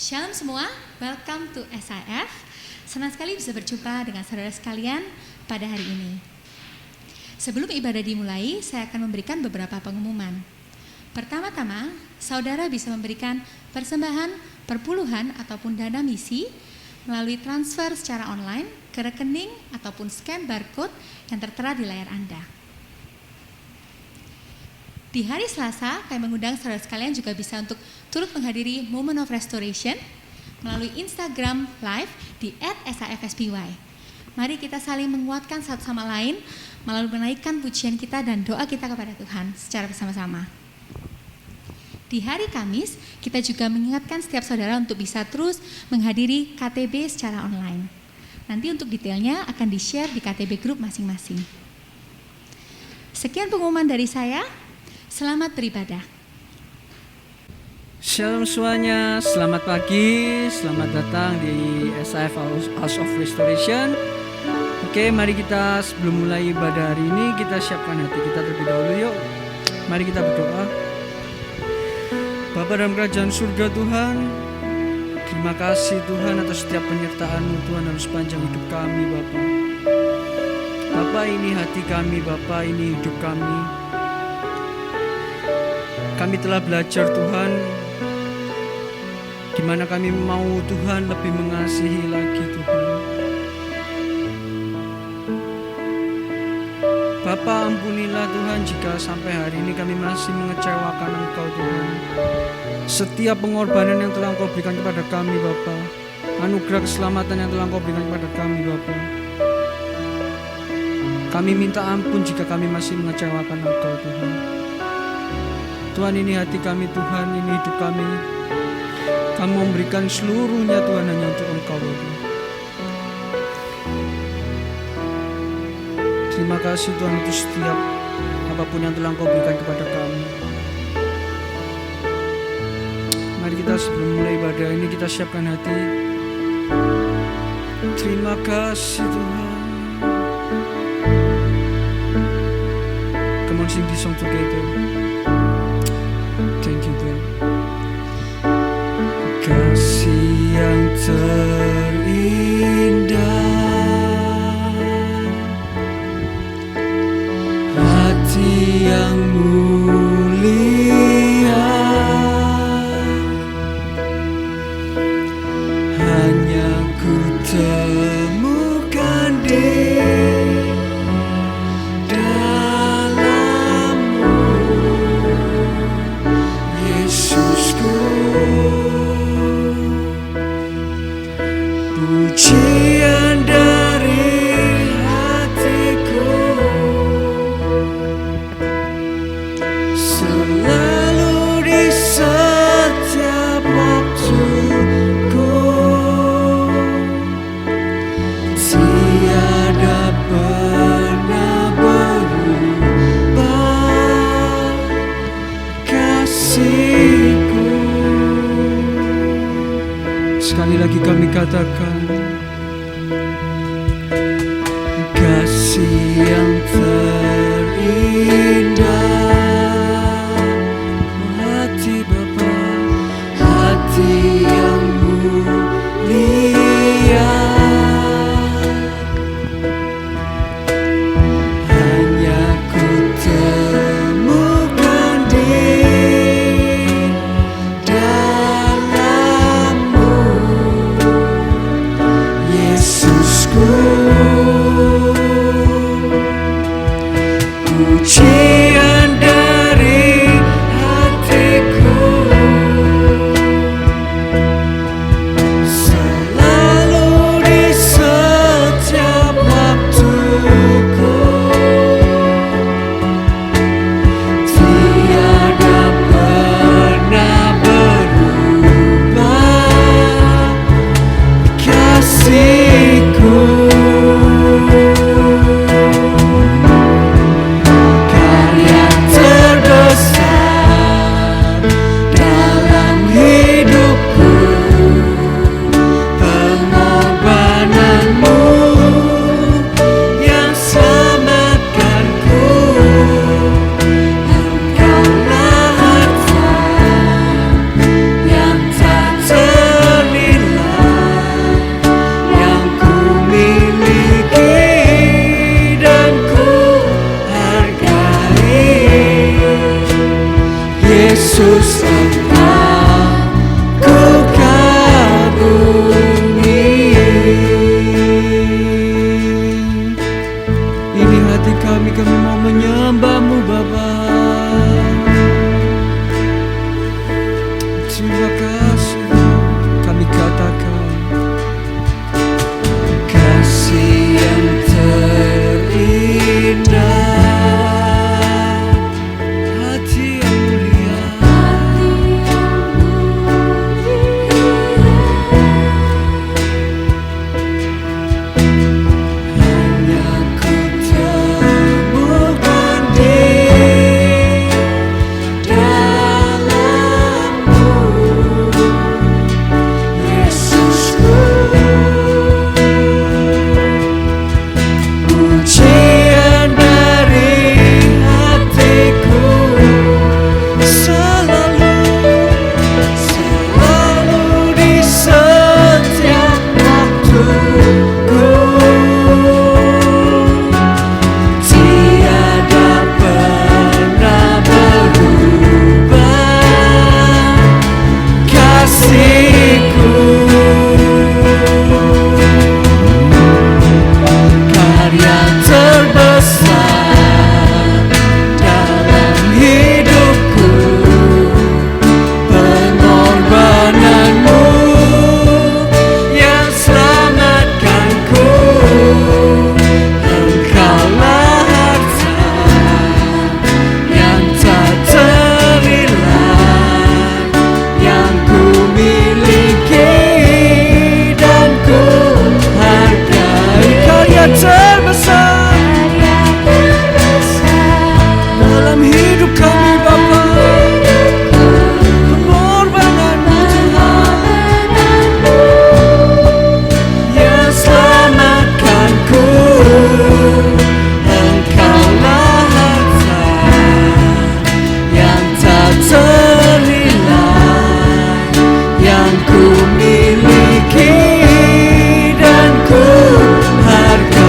Shalom semua, welcome to SIF. Senang sekali bisa berjumpa dengan saudara sekalian pada hari ini. Sebelum ibadah dimulai, saya akan memberikan beberapa pengumuman. Pertama-tama, saudara bisa memberikan persembahan, perpuluhan ataupun dana misi melalui transfer secara online ke rekening ataupun scan barcode yang tertera di layar Anda. Di hari Selasa, kami mengundang saudara sekalian juga bisa untuk turut menghadiri Moment of Restoration melalui Instagram Live di @SIFSPY. Mari kita saling menguatkan satu sama lain melalui menaikkan pujian kita dan doa kita kepada Tuhan secara bersama-sama. Di hari Kamis, kita juga mengingatkan setiap saudara untuk bisa terus menghadiri KTB secara online. Nanti untuk detailnya akan di-share di KTB Group masing-masing. Sekian pengumuman dari saya. Selamat beribadah. Shalom semuanya, selamat pagi, selamat datang di SIF House of Restoration. Oke, mari kita sebelum mulai ibadah hari ini, kita siapkan hati kita terlebih dahulu yuk. Mari kita berdoa. Bapa dalam kerajaan surga Tuhan, terima kasih Tuhan atas setiap penyertaan-Mu Tuhan dalam sepanjang hidup kami Bapa. Bapa, ini hati kami, Bapa, ini hidup kami. Kami telah belajar Tuhan, di mana kami mau Tuhan lebih mengasihi lagi Tuhan. Bapa, ampunilah Tuhan jika sampai hari ini kami masih mengecewakan Engkau Tuhan. Setiap pengorbanan yang telah Engkau berikan kepada kami Bapa, anugerah keselamatan yang telah Engkau berikan kepada kami Bapa, kami minta ampun jika kami masih mengecewakan Engkau Tuhan. Tuhan, ini hati kami Tuhan, ini hidup kami. Kami memberikan seluruhnya Tuhan hanya untuk Engkau Tuhan. Terima kasih Tuhan untuk setiap apapun yang telah Engkau berikan kepada kami. Mari kita sebelum mulai ibadah ini kita siapkan hati. Terima kasih Tuhan. Come on, sing this song together. Thank you Tuhan. Kasih yang terindah, hati yang mulia, hanya ku temukan di pujian dari hatiku, selalu di setiap waktuku, tiada pernah berubah kasihku. Sekali lagi kami katakan, kasih yang terindah, hati Bapa, hati yang mulia, hanya ku temukan di dalam-Mu, Yesusku. Pujian hatiku. Karya terbesar dalam hidupku, pengorbananmu yang selamatkanku. Engkaulah harta yang tak ternilai yang ku miliki dan ku hargai. Karya terbesar dalam hidup kami Bapa, pengorbananmu Tuhan yang selamatkanku. Engkaulah harta yang tak ternilai yang ku miliki dan ku hargai.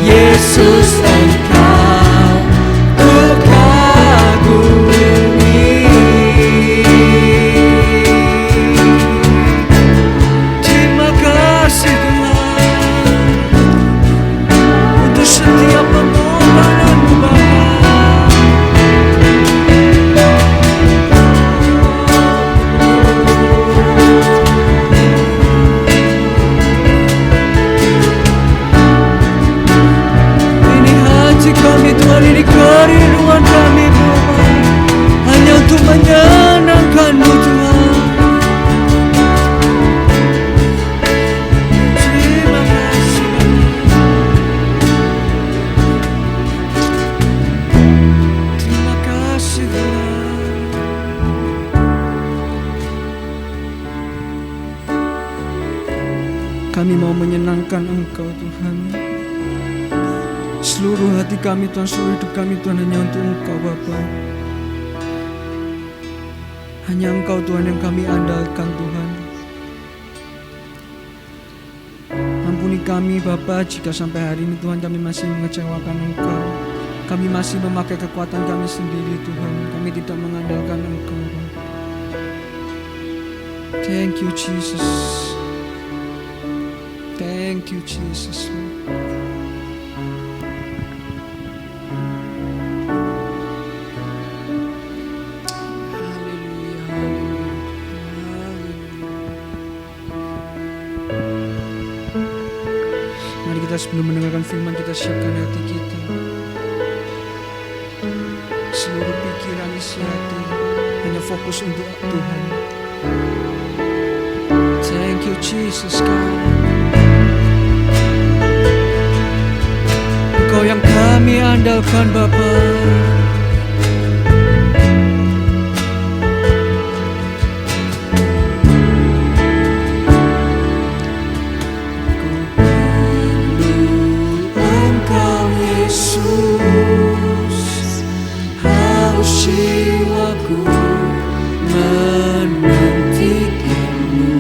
Yesus, Engkau ku kagumi. Terima kasih Tuhan untuk setiap pengorbananmu Bapa. Ini hati kami Tuhan, ini kerinduan kami Bapa, hanya untuk menyenangkan-Mu Tuhan. Terima kasih Bapa. Terima kasih Tuhan. Kami mau menyenangkan Engkau Tuhan. Seluruh hati kami Tuhan, seluruh hidup kami Tuhan hanya untuk Engkau Bapa. Hanya Engkau Tuhan yang kami andalkan Tuhan. Ampuni kami Bapa jika sampai hari ini Tuhan kami masih mengecewakan Engkau. Kami masih memakai kekuatan kami sendiri Tuhan. Kami tidak mengandalkan Engkau Bapa. Thank you Jesus. Thank you Jesus. Haleluya, haleluya, haleluya. Mari kita sebelum mendengarkan firman kita siapkan hati kita. Seluruh pikiran isi hati hanya fokus untuk Tuhan. Thank you Jesus God. Engkau yang kami andalkan Bapa. Ku perlu Engkau Yesus, haus jiwaku menantikanmu.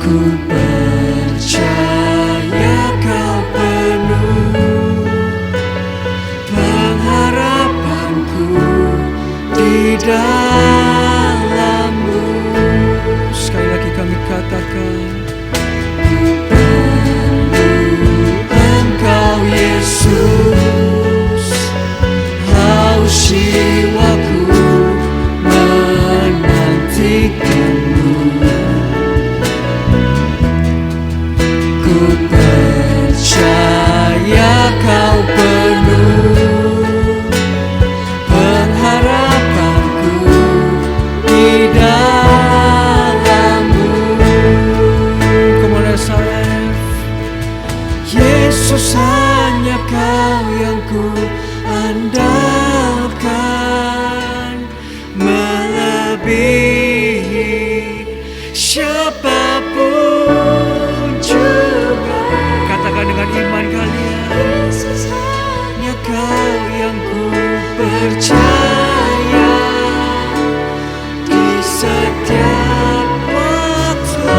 Ku percaya Kau penuh pengharapanku di dalam-Mu. Sekali lagi kami katakan, ku perlu Engkau Yesus, haus jiwaku menantikanmu. Ku percaya Kau penuh pengharapanku di dalam-Mu. Come on, let's live. Yesus, hanya Kau yang ku andalkan, melebihi siapapun juga. Katakan dengan iman kalian, Yesus, hanya Kau yang ku percaya di setiap waktu.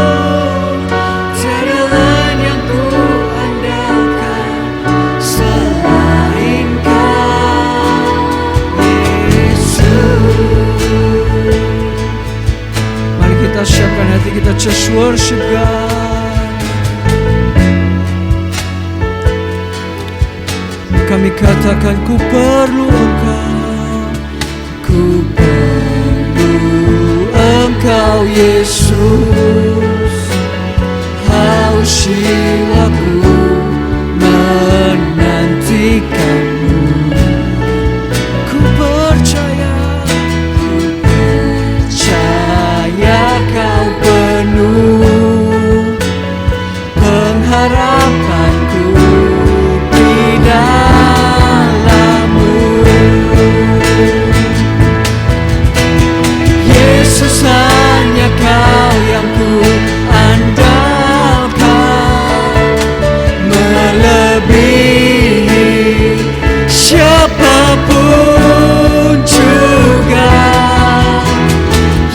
Tiada lain yang ku andalkan selain Kau, worship God. Kami katakan ku perlu Engkau, ku perlu Engkau Yesus. Haus jiwaku menantikanmu. Ku percaya Kau penuh pengharapanku di dalam-Mu. Yesus, hanya Kau yang ku andalkan, melebihi siapapun juga.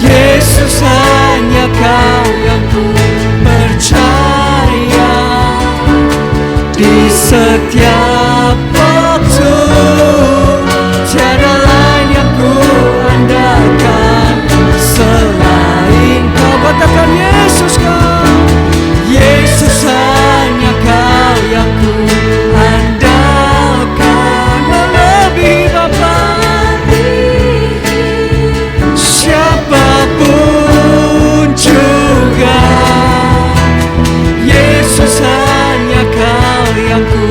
Yesus, hanya Kau yang ku percaya di setiap waktu. Tiada lain yang ku andalkan selain Kau. Katakan Yesus Kau. Yesus, hanya Kau yang ku andalkan, melebihi Bapa siapapun juga. Yesus, hanya Kau yang ku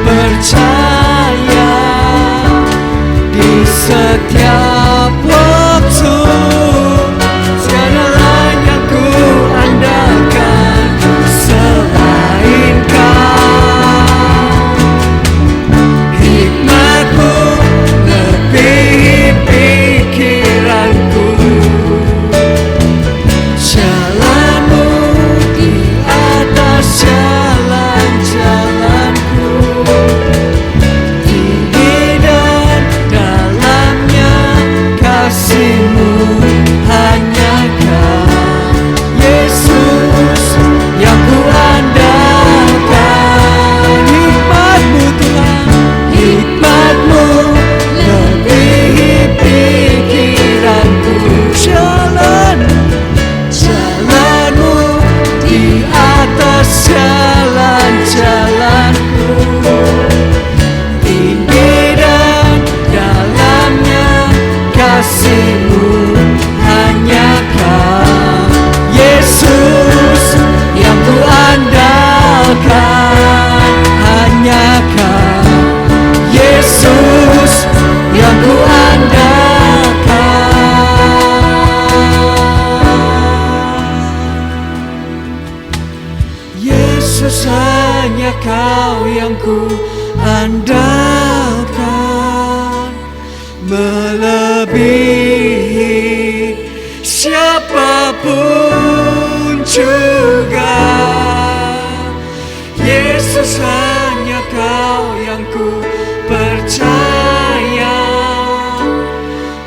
percaya di setiap waktu. Tiada lain yang ku andalkan selain Kau. Hikmat-Mu lebihi pikiranku, jalan-Mu di atas jalan-jalanku. Tinggi dan dalamnya kasih-Mu, hanya Kau Yesus yang ku andalkan. Hikmat-Mu Tuhan, hikmat-Mu lebihi pikiranku, jalan-Mu di atas jalan-jalanku. Tinggi dan dalamnya kasih-Mu, hanya Kau Yesus yang ku andalkan. Hanya Kau Yesus yang ku andalkan. Yesus, hanya Kau yang ku andalkan, melebihi siapapun juga. Yesus, hanya Kau yang ku percaya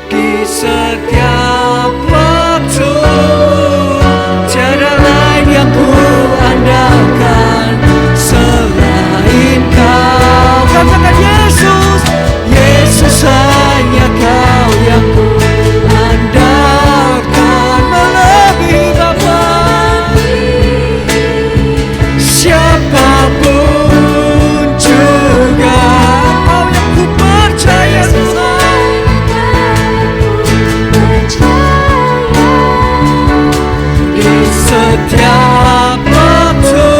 di setiap waktu. Tiada lain yang ku andalkan selain Kau. Katakan Yesus. Yesus, hanya Kau yang ku andalkan, melebihi Bapa siapapun juga. Kau yang ku percaya Tuhan, di setiap waktu.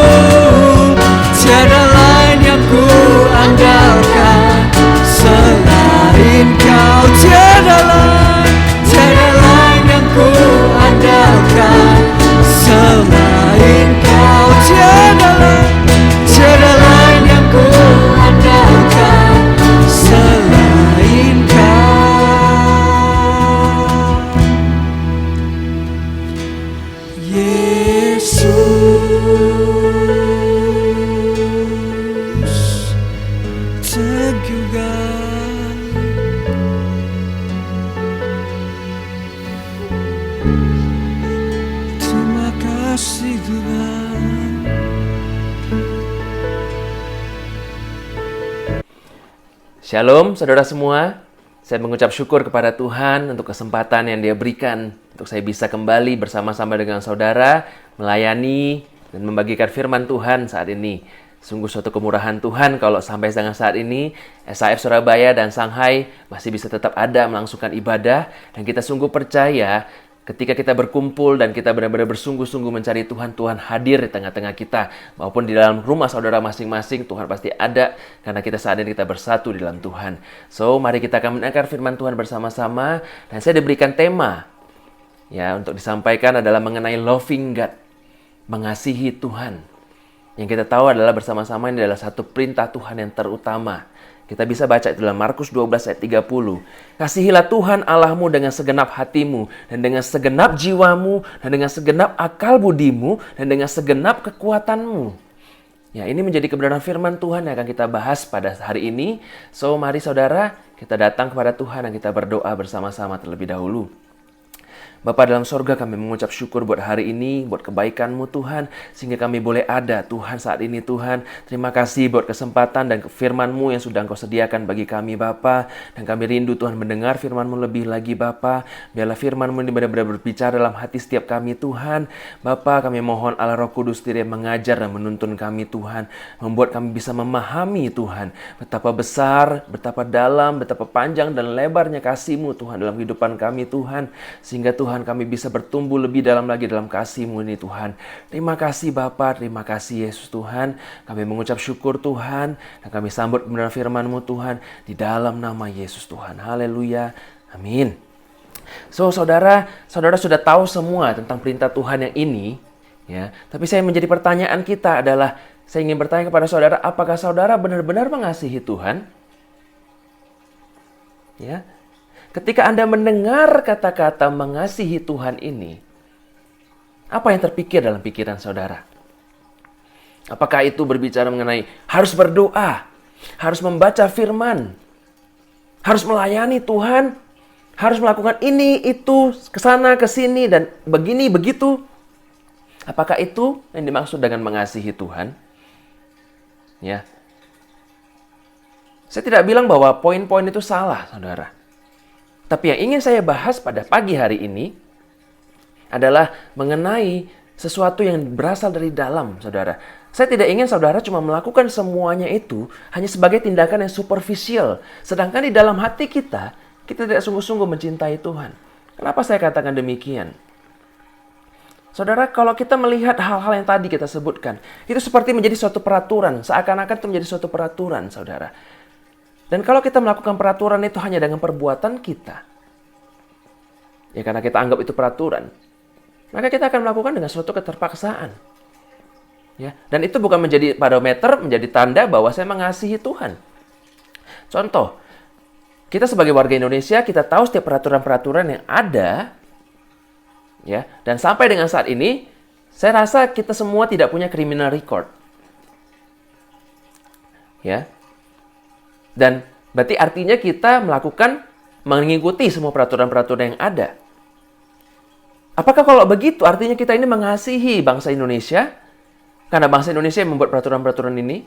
Tiada lain yang ku andalkan selain Kau. Tiada lain yang ku andalkan selain Kau. Tiada lain yang ku andalkan selain Kau. Yesus, thank you God. Terima kasih Tuhan. Shalom saudara semua, saya mengucap syukur kepada Tuhan untuk kesempatan yang Dia berikan untuk saya bisa kembali bersama-sama dengan saudara melayani dan membagikan firman Tuhan saat ini. Sungguh suatu kemurahan Tuhan kalau sampai dengan saat ini SAF Surabaya dan Shanghai masih bisa tetap ada melangsungkan ibadah, dan kita sungguh percaya ketika kita berkumpul dan kita benar-benar bersungguh-sungguh mencari Tuhan, Tuhan hadir di tengah-tengah kita. Maupun di dalam rumah saudara masing-masing, Tuhan pasti ada karena kita saat ini kita bersatu di dalam Tuhan. So, mari kita akan mendengar firman Tuhan bersama-sama. Dan saya diberikan tema ya untuk disampaikan adalah mengenai loving God, mengasihi Tuhan. Yang kita tahu adalah bersama-sama ini adalah satu perintah Tuhan yang terutama. Kita bisa baca itu dalam Markus 12 ayat 30. Kasihilah Tuhan Allahmu dengan segenap hatimu, dan dengan segenap jiwamu, dan dengan segenap akal budimu, dan dengan segenap kekuatanmu. Ya, ini menjadi kebenaran firman Tuhan yang akan kita bahas pada hari ini. So, mari saudara, kita datang kepada Tuhan dan kita berdoa bersama-sama terlebih dahulu. Bapa dalam sorga, kami mengucap syukur buat hari ini, buat kebaikan-Mu Tuhan, sehingga kami boleh ada Tuhan saat ini Tuhan. Terima kasih buat kesempatan dan firman-Mu yang sudah Engkau sediakan bagi kami Bapa. Dan kami rindu Tuhan mendengar firman-Mu lebih lagi Bapa. Biarlah firman-Mu ini benar-benar berbicara dalam hati setiap kami Tuhan. Bapa, kami mohon Allah Roh Kudus diri yang mengajar dan menuntun kami Tuhan. Membuat kami bisa memahami Tuhan, betapa besar, betapa dalam, betapa panjang dan lebarnya kasih-Mu Tuhan dalam kehidupan kami Tuhan. Sehingga Tuhan kami bisa bertumbuh lebih dalam lagi dalam kasih-Mu ini Tuhan. Terima kasih Bapa, terima kasih Yesus Tuhan. Kami mengucap syukur Tuhan, dan kami sambut kebenaran firman-Mu Tuhan di dalam nama Yesus Tuhan. Haleluya. Amin. So, saudara sudah tahu semua tentang perintah Tuhan yang ini, ya. Tapi menjadi pertanyaan kita adalah, saya ingin bertanya kepada saudara, apakah saudara benar-benar mengasihi Tuhan? Ya. Ketika Anda mendengar kata-kata mengasihi Tuhan ini, apa yang terpikir dalam pikiran saudara? Apakah itu berbicara mengenai harus berdoa, harus membaca firman, harus melayani Tuhan, harus melakukan ini, itu, kesana, kesini, dan begini, begitu? Apakah itu yang dimaksud dengan mengasihi Tuhan? Ya. Saya tidak bilang bahwa poin-poin itu salah, saudara. Tapi yang ingin saya bahas pada pagi hari ini adalah mengenai sesuatu yang berasal dari dalam, saudara. Saya tidak ingin saudara cuma melakukan semuanya itu hanya sebagai tindakan yang superficial. Sedangkan di dalam hati kita tidak sungguh-sungguh mencintai Tuhan. Kenapa saya katakan demikian? Saudara, kalau kita melihat hal-hal yang tadi kita sebutkan, itu seperti menjadi suatu peraturan. Seakan-akan itu menjadi suatu peraturan, saudara. Dan kalau kita melakukan peraturan itu hanya dengan perbuatan kita, ya karena kita anggap itu peraturan, maka kita akan melakukan dengan suatu keterpaksaan. Ya, dan itu bukan menjadi barometer, menjadi tanda bahwa saya mengasihi Tuhan. Contoh, kita sebagai warga Indonesia, kita tahu setiap peraturan-peraturan yang ada, ya, dan sampai dengan saat ini, saya rasa kita semua tidak punya criminal record. Ya. Dan berarti artinya kita mengikuti semua peraturan-peraturan yang ada. Apakah kalau begitu artinya kita ini mengasihi bangsa Indonesia? Karena bangsa Indonesia yang membuat peraturan-peraturan ini?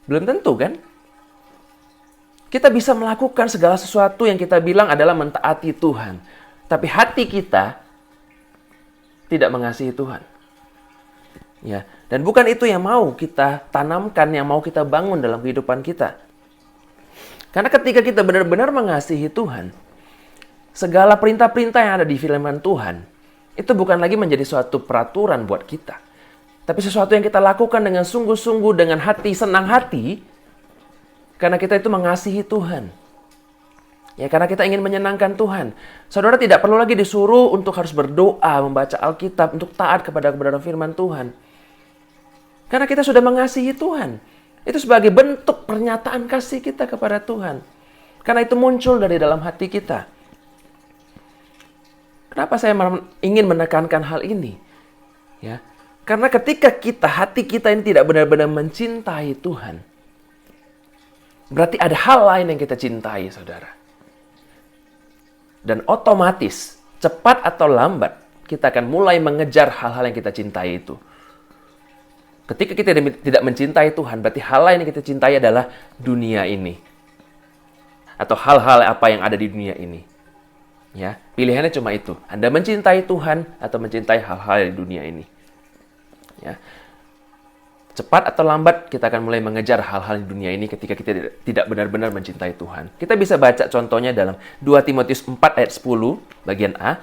Belum tentu kan? Kita bisa melakukan segala sesuatu yang kita bilang adalah mentaati Tuhan. Tapi hati kita tidak mengasihi Tuhan. Ya, dan bukan itu yang mau kita tanamkan, yang mau kita bangun dalam kehidupan kita. Karena ketika kita benar-benar mengasihi Tuhan, segala perintah-perintah yang ada di firman Tuhan, itu bukan lagi menjadi suatu peraturan buat kita. Tapi sesuatu yang kita lakukan dengan sungguh-sungguh, dengan hati, senang hati, karena kita itu mengasihi Tuhan. Ya, karena kita ingin menyenangkan Tuhan. Saudara tidak perlu lagi disuruh untuk harus berdoa, membaca Alkitab, untuk taat kepada kebenaran firman Tuhan. Karena kita sudah mengasihi Tuhan. Itu sebagai bentuk pernyataan kasih kita kepada Tuhan. Karena itu muncul dari dalam hati kita. Kenapa saya ingin menekankan hal ini? Ya, karena ketika hati kita ini tidak benar-benar mencintai Tuhan, berarti ada hal lain yang kita cintai, saudara. Dan otomatis, cepat atau lambat, kita akan mulai mengejar hal-hal yang kita cintai itu. Ketika kita tidak mencintai Tuhan, berarti hal lain yang kita cintai adalah dunia ini. Atau hal-hal apa yang ada di dunia ini. Ya, pilihannya cuma itu. Anda mencintai Tuhan atau mencintai hal-hal di dunia ini. Ya. Cepat atau lambat kita akan mulai mengejar hal-hal di dunia ini ketika kita tidak benar-benar mencintai Tuhan. Kita bisa baca contohnya dalam 2 Timotius 4 ayat 10 bagian A.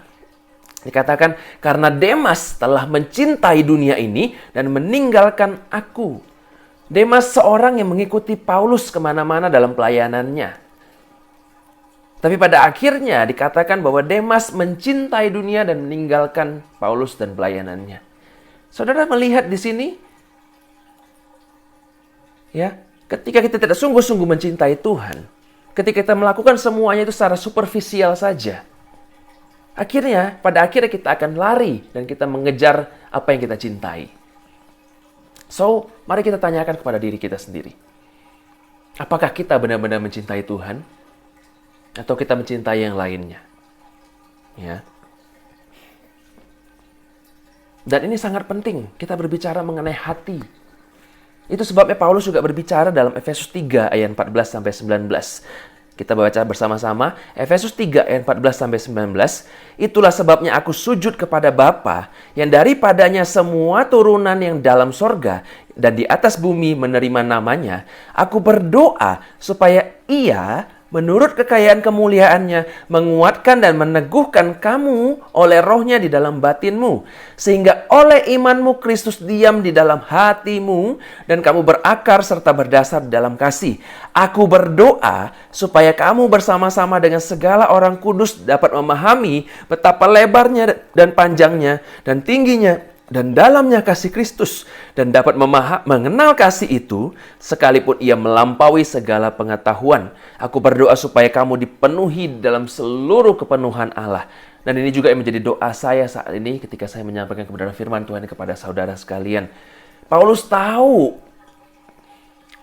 Dikatakan, karena Demas telah mencintai dunia ini dan meninggalkan aku. Demas seorang yang mengikuti Paulus kemana-mana dalam pelayanannya. Tapi pada akhirnya dikatakan bahwa Demas mencintai dunia dan meninggalkan Paulus dan pelayanannya. Saudara melihat di sini, ya, ketika kita tidak sungguh-sungguh mencintai Tuhan, ketika kita melakukan semuanya itu secara superficial saja, pada akhirnya kita akan lari dan kita mengejar apa yang kita cintai. So, mari kita tanyakan kepada diri kita sendiri. Apakah kita benar-benar mencintai Tuhan? Atau kita mencintai yang lainnya? Ya. Dan ini sangat penting, kita berbicara mengenai hati. Itu sebabnya Paulus juga berbicara dalam Efesus 3 ayat 14-19. Kita baca bersama-sama, Efesus 3 ayat 14-19. Itulah sebabnya aku sujud kepada Bapa, yang daripadanya semua turunan yang dalam sorga dan di atas bumi menerima namanya. Aku berdoa supaya Ia menurut kekayaan kemuliaannya, menguatkan dan meneguhkan kamu oleh rohnya di dalam batinmu. Sehingga oleh imanmu Kristus diam di dalam hatimu, dan kamu berakar serta berdasar dalam kasih. Aku berdoa supaya kamu bersama-sama dengan segala orang kudus dapat memahami betapa lebarnya dan panjangnya dan tingginya dan dalamnya kasih Kristus, dan dapat mengenal kasih itu sekalipun ia melampaui segala pengetahuan. Aku berdoa supaya kamu dipenuhi dalam seluruh kepenuhan Allah. Dan ini juga yang menjadi doa saya saat ini ketika saya menyampaikan kebenaran firman Tuhan kepada saudara sekalian. Paulus tahu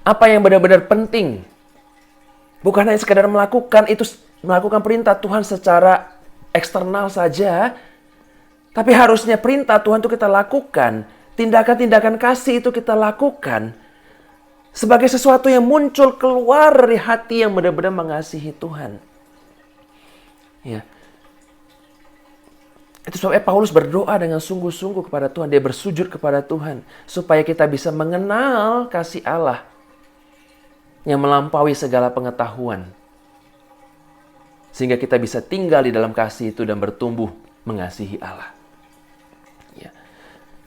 apa yang benar-benar penting. Bukan hanya sekadar melakukan perintah Tuhan secara eksternal saja, tapi harusnya perintah Tuhan itu kita lakukan. Tindakan-tindakan kasih itu kita lakukan. Sebagai sesuatu yang muncul keluar dari hati yang benar-benar mengasihi Tuhan. Ya. Itu sebabnya Paulus berdoa dengan sungguh-sungguh kepada Tuhan. Dia bersujud kepada Tuhan. Supaya kita bisa mengenal kasih Allah. Yang melampaui segala pengetahuan. Sehingga kita bisa tinggal di dalam kasih itu dan bertumbuh mengasihi Allah.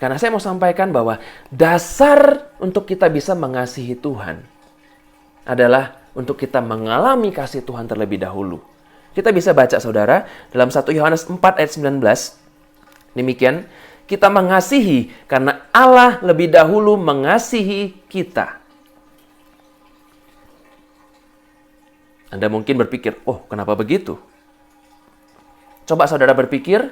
Karena saya mau sampaikan bahwa dasar untuk kita bisa mengasihi Tuhan adalah untuk kita mengalami kasih Tuhan terlebih dahulu. Kita bisa baca saudara dalam 1 Yohanes 4 ayat 19. Demikian, kita mengasihi karena Allah lebih dahulu mengasihi kita. Anda mungkin berpikir, oh kenapa begitu? Coba saudara berpikir,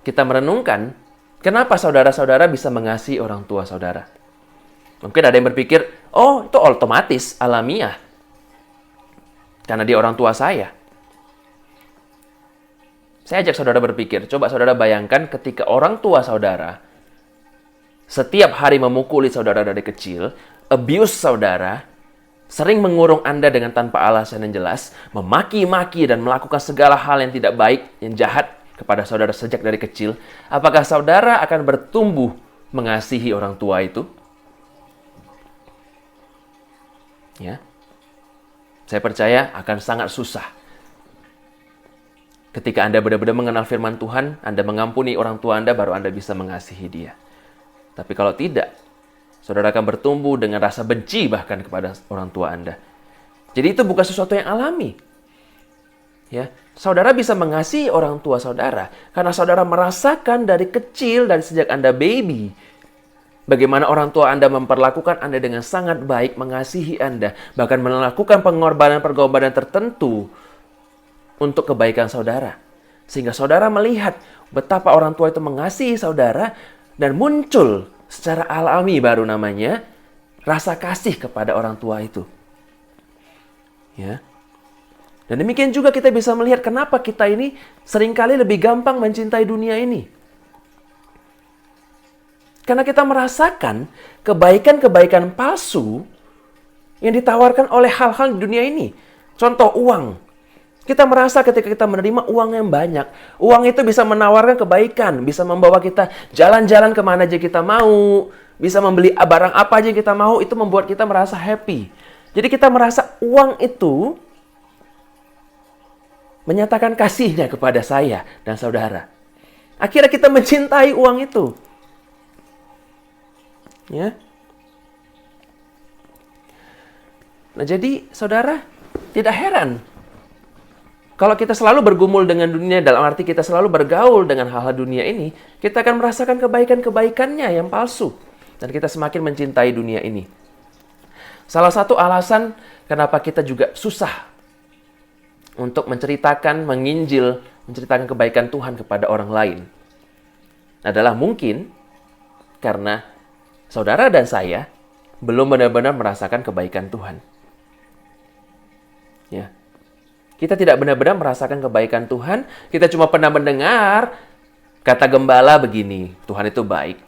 kita merenungkan, kenapa saudara-saudara bisa mengasihi orang tua saudara? Mungkin ada yang berpikir, oh itu otomatis, alamiah. Karena dia orang tua saya. Saya ajak saudara berpikir, coba saudara bayangkan ketika orang tua saudara setiap hari memukuli saudara dari kecil, abuse saudara, sering mengurung Anda dengan tanpa alasan yang jelas, memaki-maki dan melakukan segala hal yang tidak baik, yang jahat, kepada saudara sejak dari kecil, apakah saudara akan bertumbuh mengasihi orang tua itu? Ya. Saya percaya akan sangat susah. Ketika Anda benar-benar mengenal firman Tuhan, Anda mengampuni orang tua Anda, baru Anda bisa mengasihi dia. Tapi kalau tidak, saudara akan bertumbuh dengan rasa benci bahkan kepada orang tua Anda. Jadi itu bukan sesuatu yang alami. Ya, saudara bisa mengasihi orang tua saudara karena saudara merasakan dari kecil, dari sejak Anda baby, bagaimana orang tua Anda memperlakukan Anda dengan sangat baik, mengasihi Anda, bahkan melakukan pengorbanan-pengorbanan tertentu untuk kebaikan saudara. Sehingga saudara melihat betapa orang tua itu mengasihi saudara dan muncul secara alami baru namanya rasa kasih kepada orang tua itu. Ya. Dan demikian juga kita bisa melihat kenapa kita ini seringkali lebih gampang mencintai dunia ini. Karena kita merasakan kebaikan-kebaikan palsu yang ditawarkan oleh hal-hal di dunia ini. Contoh uang. Kita merasa ketika kita menerima uang yang banyak, uang itu bisa menawarkan kebaikan, bisa membawa kita jalan-jalan kemana aja kita mau, bisa membeli barang apa aja yang kita mau, itu membuat kita merasa happy. Jadi kita merasa uang itu menyatakan kasihnya kepada saya dan saudara. Akhirnya kita mencintai uang itu. Ya. Nah, jadi saudara, tidak heran kalau kita selalu bergumul dengan dunia, dalam arti kita selalu bergaul dengan hal-hal dunia ini, kita akan merasakan kebaikan-kebaikannya yang palsu. Dan kita semakin mencintai dunia ini. Salah satu alasan kenapa kita juga susah untuk menceritakan, menginjil, menceritakan kebaikan Tuhan kepada orang lain adalah mungkin karena saudara dan saya belum benar-benar merasakan kebaikan Tuhan. Ya. Kita tidak benar-benar merasakan kebaikan Tuhan. Kita cuma pernah mendengar kata gembala begini, Tuhan itu baik.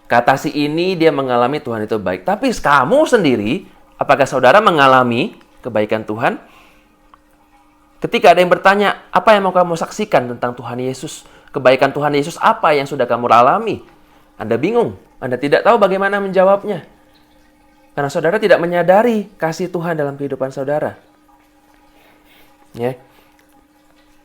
Kata si ini, dia mengalami Tuhan itu baik. Tapi kamu sendiri, apakah saudara mengalami kebaikan Tuhan? Ketika ada yang bertanya, apa yang mau kamu saksikan tentang Tuhan Yesus? Kebaikan Tuhan Yesus apa yang sudah kamu alami? Anda bingung. Anda tidak tahu bagaimana menjawabnya. Karena saudara tidak menyadari kasih Tuhan dalam kehidupan saudara. Ya.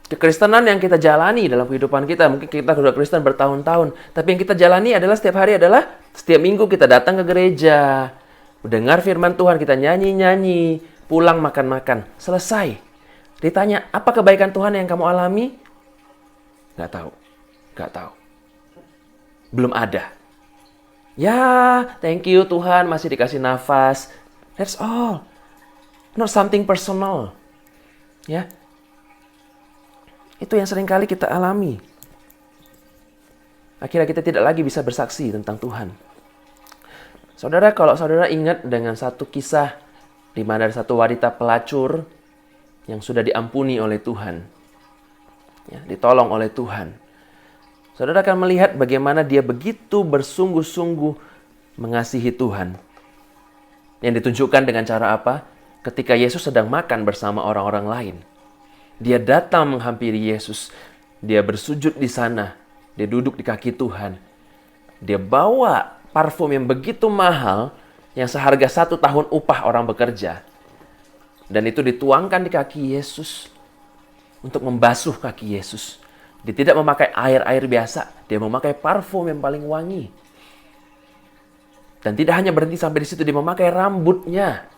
Kekristenan yang kita jalani dalam kehidupan kita, mungkin kita sudah Kristen bertahun-tahun, tapi yang kita jalani adalah setiap hari adalah setiap minggu kita datang ke gereja, mendengar firman Tuhan, kita nyanyi-nyanyi, pulang makan-makan, selesai. Ditanya, apa kebaikan Tuhan yang kamu alami? Nggak tahu. Belum ada. Ya, thank you Tuhan, masih dikasih nafas. That's all. Not something personal. Ya, itu yang seringkali kita alami. Akhirnya kita tidak lagi bisa bersaksi tentang Tuhan. Saudara, kalau saudara ingat dengan satu kisah di mana ada satu wanita pelacur yang sudah diampuni oleh Tuhan, ya, ditolong oleh Tuhan. Saudara akan melihat bagaimana dia begitu bersungguh-sungguh mengasihi Tuhan. Yang ditunjukkan dengan cara apa? Ketika Yesus sedang makan bersama orang-orang lain, dia datang menghampiri Yesus. Dia bersujud di sana. Dia duduk di kaki Tuhan. Dia bawa parfum yang begitu mahal, yang seharga 1 tahun upah orang bekerja. Dan itu dituangkan di kaki Yesus untuk membasuh kaki Yesus. Dia tidak memakai air biasa. Dia memakai parfum yang paling wangi. Dan tidak hanya berhenti sampai di situ, dia memakai rambutnya.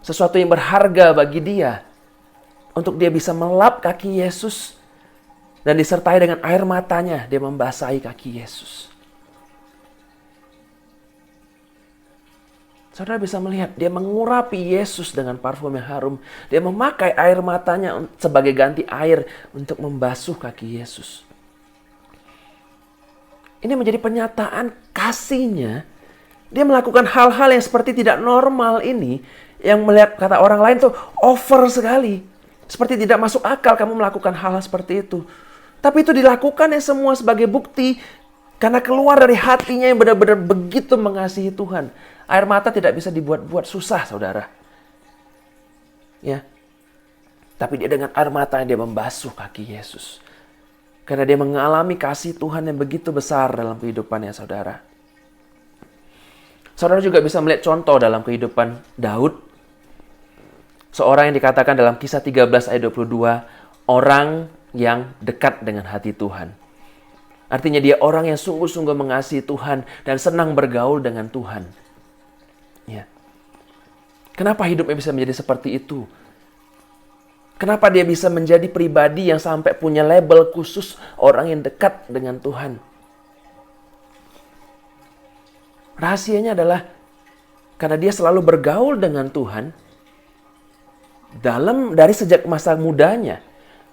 Sesuatu yang berharga bagi dia. Untuk dia bisa melap kaki Yesus. Dan disertai dengan air matanya. Dia membasahi kaki Yesus. Saudara bisa melihat. Dia mengurapi Yesus dengan parfum yang harum. Dia memakai air matanya sebagai ganti air. Untuk membasuh kaki Yesus. Ini menjadi penyataan kasihnya. Dia melakukan hal-hal yang seperti tidak normal ini. Yang melihat kata orang lain tuh over sekali. Seperti tidak masuk akal kamu melakukan hal-hal seperti itu. Tapi itu dilakukan ya semua sebagai bukti. Karena keluar dari hatinya yang benar-benar begitu mengasihi Tuhan. Air mata tidak bisa dibuat-buat, susah saudara. Ya. Tapi dia dengan air matanya dia membasuh kaki Yesus. Karena dia mengalami kasih Tuhan yang begitu besar dalam kehidupannya saudara. Saudara juga bisa melihat contoh dalam kehidupan Daud. Seorang yang dikatakan dalam Kisah 13 ayat 22, orang yang dekat dengan hati Tuhan. Artinya dia orang yang sungguh-sungguh mengasihi Tuhan dan senang bergaul dengan Tuhan. Ya. Kenapa hidupnya bisa menjadi seperti itu? Kenapa dia bisa menjadi pribadi yang sampai punya label khusus orang yang dekat dengan Tuhan? Rahasianya adalah karena dia selalu bergaul dengan Tuhan. Dari sejak masa mudanya,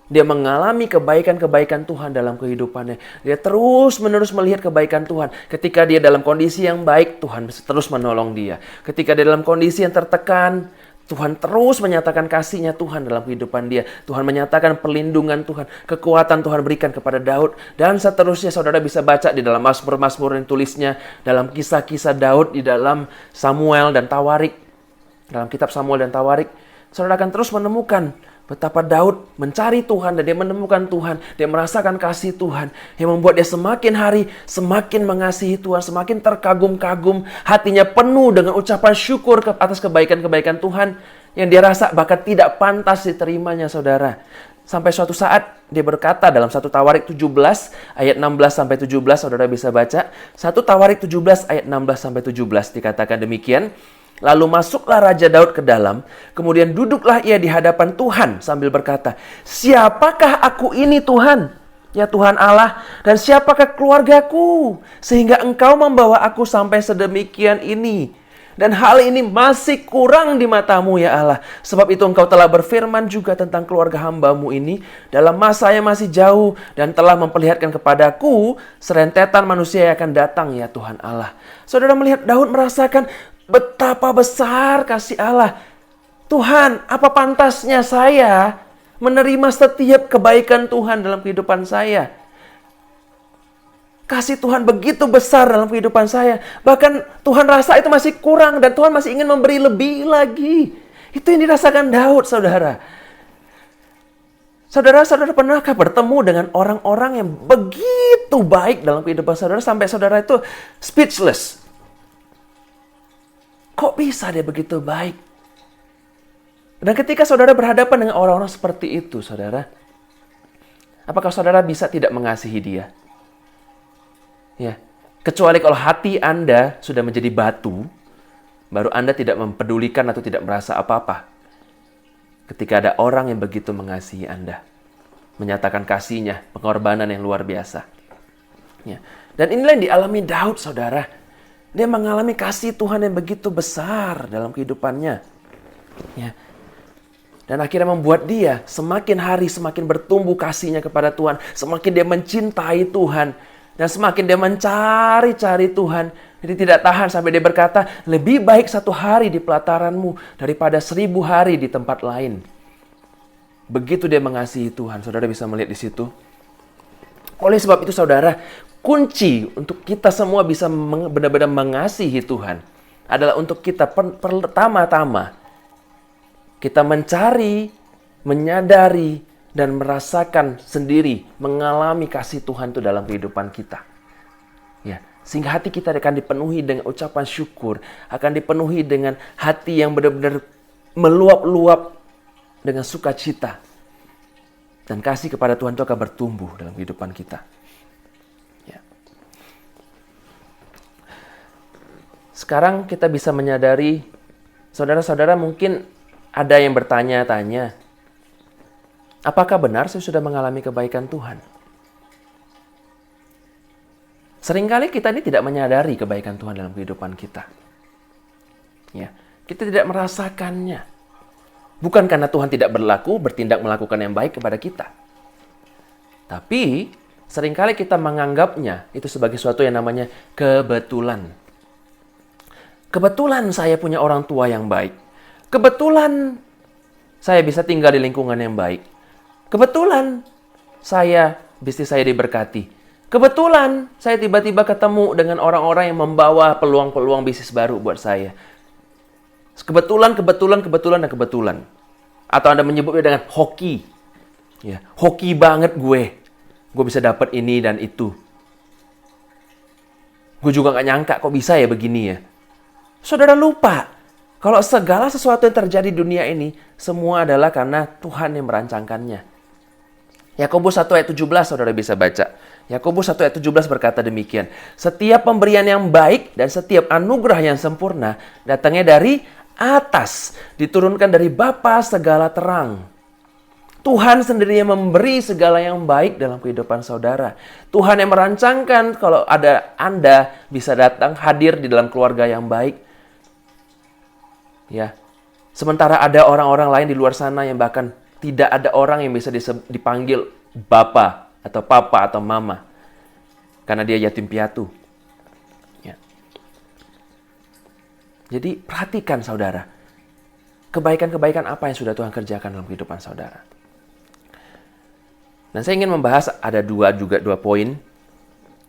dia mengalami kebaikan-kebaikan Tuhan dalam kehidupannya. Dia terus-menerus melihat kebaikan Tuhan. Ketika dia dalam kondisi yang baik, Tuhan terus menolong dia. Ketika dia dalam kondisi yang tertekan, Tuhan terus menyatakan kasih-Nya Tuhan dalam kehidupan dia. Tuhan menyatakan perlindungan Tuhan, kekuatan Tuhan berikan kepada Daud. Dan seterusnya saudara bisa baca di dalam Mazmur-Mazmur yang tulisnya, dalam kisah-kisah Daud, di dalam Samuel dan Tawarik. Dalam kitab Samuel dan Tawarik. Saudara akan terus menemukan Betapa Daud mencari Tuhan dan dia menemukan Tuhan. Dia merasakan kasih Tuhan yang membuat dia semakin hari semakin mengasihi Tuhan, semakin terkagum-kagum. Hatinya penuh dengan ucapan syukur atas kebaikan-kebaikan Tuhan yang dia rasa bahkan tidak pantas diterimanya, saudara. Sampai suatu saat dia berkata dalam 1 Tawarik 17 ayat 16-17, saudara bisa baca. 1 Tawarik 17 ayat 16-17 dikatakan demikian. Lalu masuklah Raja Daud ke dalam, kemudian duduklah ia di hadapan Tuhan sambil berkata, "Siapakah aku ini Tuhan? Ya Tuhan Allah, dan siapakah keluargaku? Sehingga Engkau membawa aku sampai sedemikian ini. Dan hal ini masih kurang di matamu ya Allah. Sebab itu Engkau telah berfirman juga tentang keluarga hamba-Mu ini dalam masa yang masih jauh, dan telah memperlihatkan kepadaku serentetan manusia yang akan datang ya Tuhan Allah." Saudara melihat Daud merasakan betapa besar kasih Allah. Tuhan, apa pantasnya saya menerima setiap kebaikan Tuhan dalam kehidupan saya? Kasih Tuhan begitu besar dalam kehidupan saya. Bahkan Tuhan rasa itu masih kurang dan Tuhan masih ingin memberi lebih lagi. Itu yang dirasakan Daud, saudara. Saudara-saudara pernahkah bertemu dengan orang-orang yang begitu baik dalam kehidupan saudara sampai saudara itu speechless? Kok bisa dia begitu baik? Dan ketika saudara berhadapan dengan orang-orang seperti itu, saudara, apakah saudara bisa tidak mengasihi dia? Ya, kecuali kalau hati Anda sudah menjadi batu, baru Anda tidak mempedulikan atau tidak merasa apa-apa. Ketika ada orang yang begitu mengasihi Anda, menyatakan kasihnya, pengorbanan yang luar biasa. Ya. Dan inilah yang dialami Daud, saudara. Dia mengalami kasih Tuhan yang begitu besar dalam kehidupannya. Ya. Dan akhirnya membuat dia semakin hari semakin bertumbuh kasihnya kepada Tuhan. Semakin dia mencintai Tuhan. Dan semakin dia mencari-cari Tuhan. Jadi tidak tahan sampai dia berkata, "Lebih baik 1 hari di pelataran-Mu daripada 1000 hari di tempat lain." Begitu dia mengasihi Tuhan. Saudara bisa melihat di situ. Oleh sebab itu saudara, kunci untuk kita semua bisa benar-benar mengasihi Tuhan adalah untuk kita pertama-tama kita mencari, menyadari, dan merasakan sendiri, mengalami kasih Tuhan itu dalam kehidupan kita. Ya, sehingga hati kita akan dipenuhi dengan ucapan syukur, akan dipenuhi dengan hati yang benar-benar meluap-luap dengan sukacita. Dan kasih kepada Tuhan itu akan bertumbuh dalam kehidupan kita. Ya. Sekarang kita bisa menyadari, saudara-saudara mungkin ada yang bertanya-tanya, apakah benar saya sudah mengalami kebaikan Tuhan? Seringkali kita ini tidak menyadari kebaikan Tuhan dalam kehidupan kita. Ya, kita tidak merasakannya. Bukan karena Tuhan tidak bertindak melakukan yang baik kepada kita. Tapi, seringkali kita menganggapnya itu sebagai sesuatu yang namanya kebetulan. Kebetulan saya punya orang tua yang baik. Kebetulan saya bisa tinggal di lingkungan yang baik. Kebetulan bisnis saya diberkati. Kebetulan saya tiba-tiba ketemu dengan orang-orang yang membawa peluang-peluang bisnis baru buat saya. Kebetulan. Atau Anda menyebutnya dengan hoki. Ya, hoki banget gue. Gue bisa dapat ini dan itu. Gue juga gak nyangka kok bisa ya begini ya. Saudara lupa, kalau segala sesuatu yang terjadi di dunia ini, semua adalah karena Tuhan yang merancangkannya. Yakobus 1 ayat 17, saudara bisa baca. Yakobus 1 ayat 17 berkata demikian. Setiap pemberian yang baik dan setiap anugerah yang sempurna datangnya dari atas, diturunkan dari Bapa segala terang. Tuhan sendiri yang memberi segala yang baik dalam kehidupan saudara. Tuhan yang merancangkan kalau ada Anda bisa datang hadir di dalam keluarga yang baik. Ya. Sementara ada orang-orang lain di luar sana yang bahkan tidak ada orang yang bisa dipanggil Bapa atau Papa atau Mama. Karena dia yatim piatu. Ya. Jadi perhatikan saudara. Kebaikan-kebaikan apa yang sudah Tuhan kerjakan dalam kehidupan saudara. Dan saya ingin membahas ada dua poin.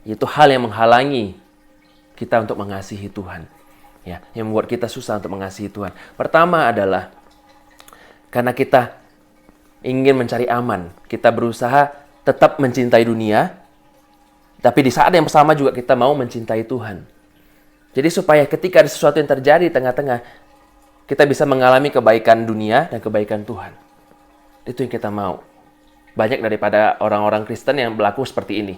Yaitu hal yang menghalangi kita untuk mengasihi Tuhan. Ya, yang membuat kita susah untuk mengasihi Tuhan. Pertama adalah karena kita ingin mencari aman. Kita berusaha tetap mencintai dunia, tapi di saat yang sama juga kita mau mencintai Tuhan. Jadi supaya ketika ada sesuatu yang terjadi di tengah-tengah, kita bisa mengalami kebaikan dunia dan kebaikan Tuhan. Itu yang kita mau. Banyak daripada orang-orang Kristen yang berlaku seperti ini.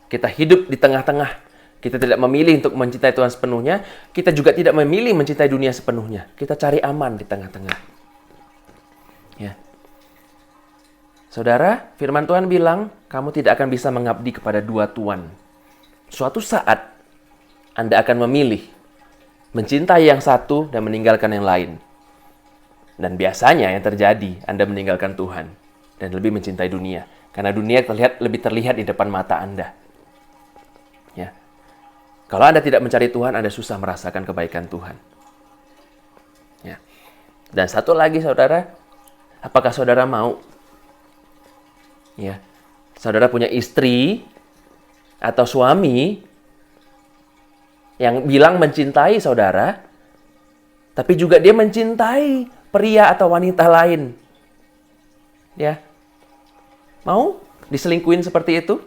Kita hidup di tengah-tengah. Kita tidak memilih untuk mencintai Tuhan sepenuhnya. Kita juga tidak memilih mencintai dunia sepenuhnya. Kita cari aman di tengah-tengah. Ya. Saudara, firman Tuhan bilang, kamu tidak akan bisa mengabdi kepada dua tuan. Suatu saat, Anda akan memilih mencintai yang satu dan meninggalkan yang lain. Dan biasanya yang terjadi, Anda meninggalkan Tuhan dan lebih mencintai dunia. Karena dunia lebih terlihat di depan mata Anda. Ya. Kalau Anda tidak mencari Tuhan, Anda susah merasakan kebaikan Tuhan. Ya. Dan satu lagi, saudara, apakah saudara mau? Ya, saudara punya istri atau suami yang bilang mencintai saudara, tapi juga dia mencintai pria atau wanita lain. Ya, mau diselingkuhin seperti itu?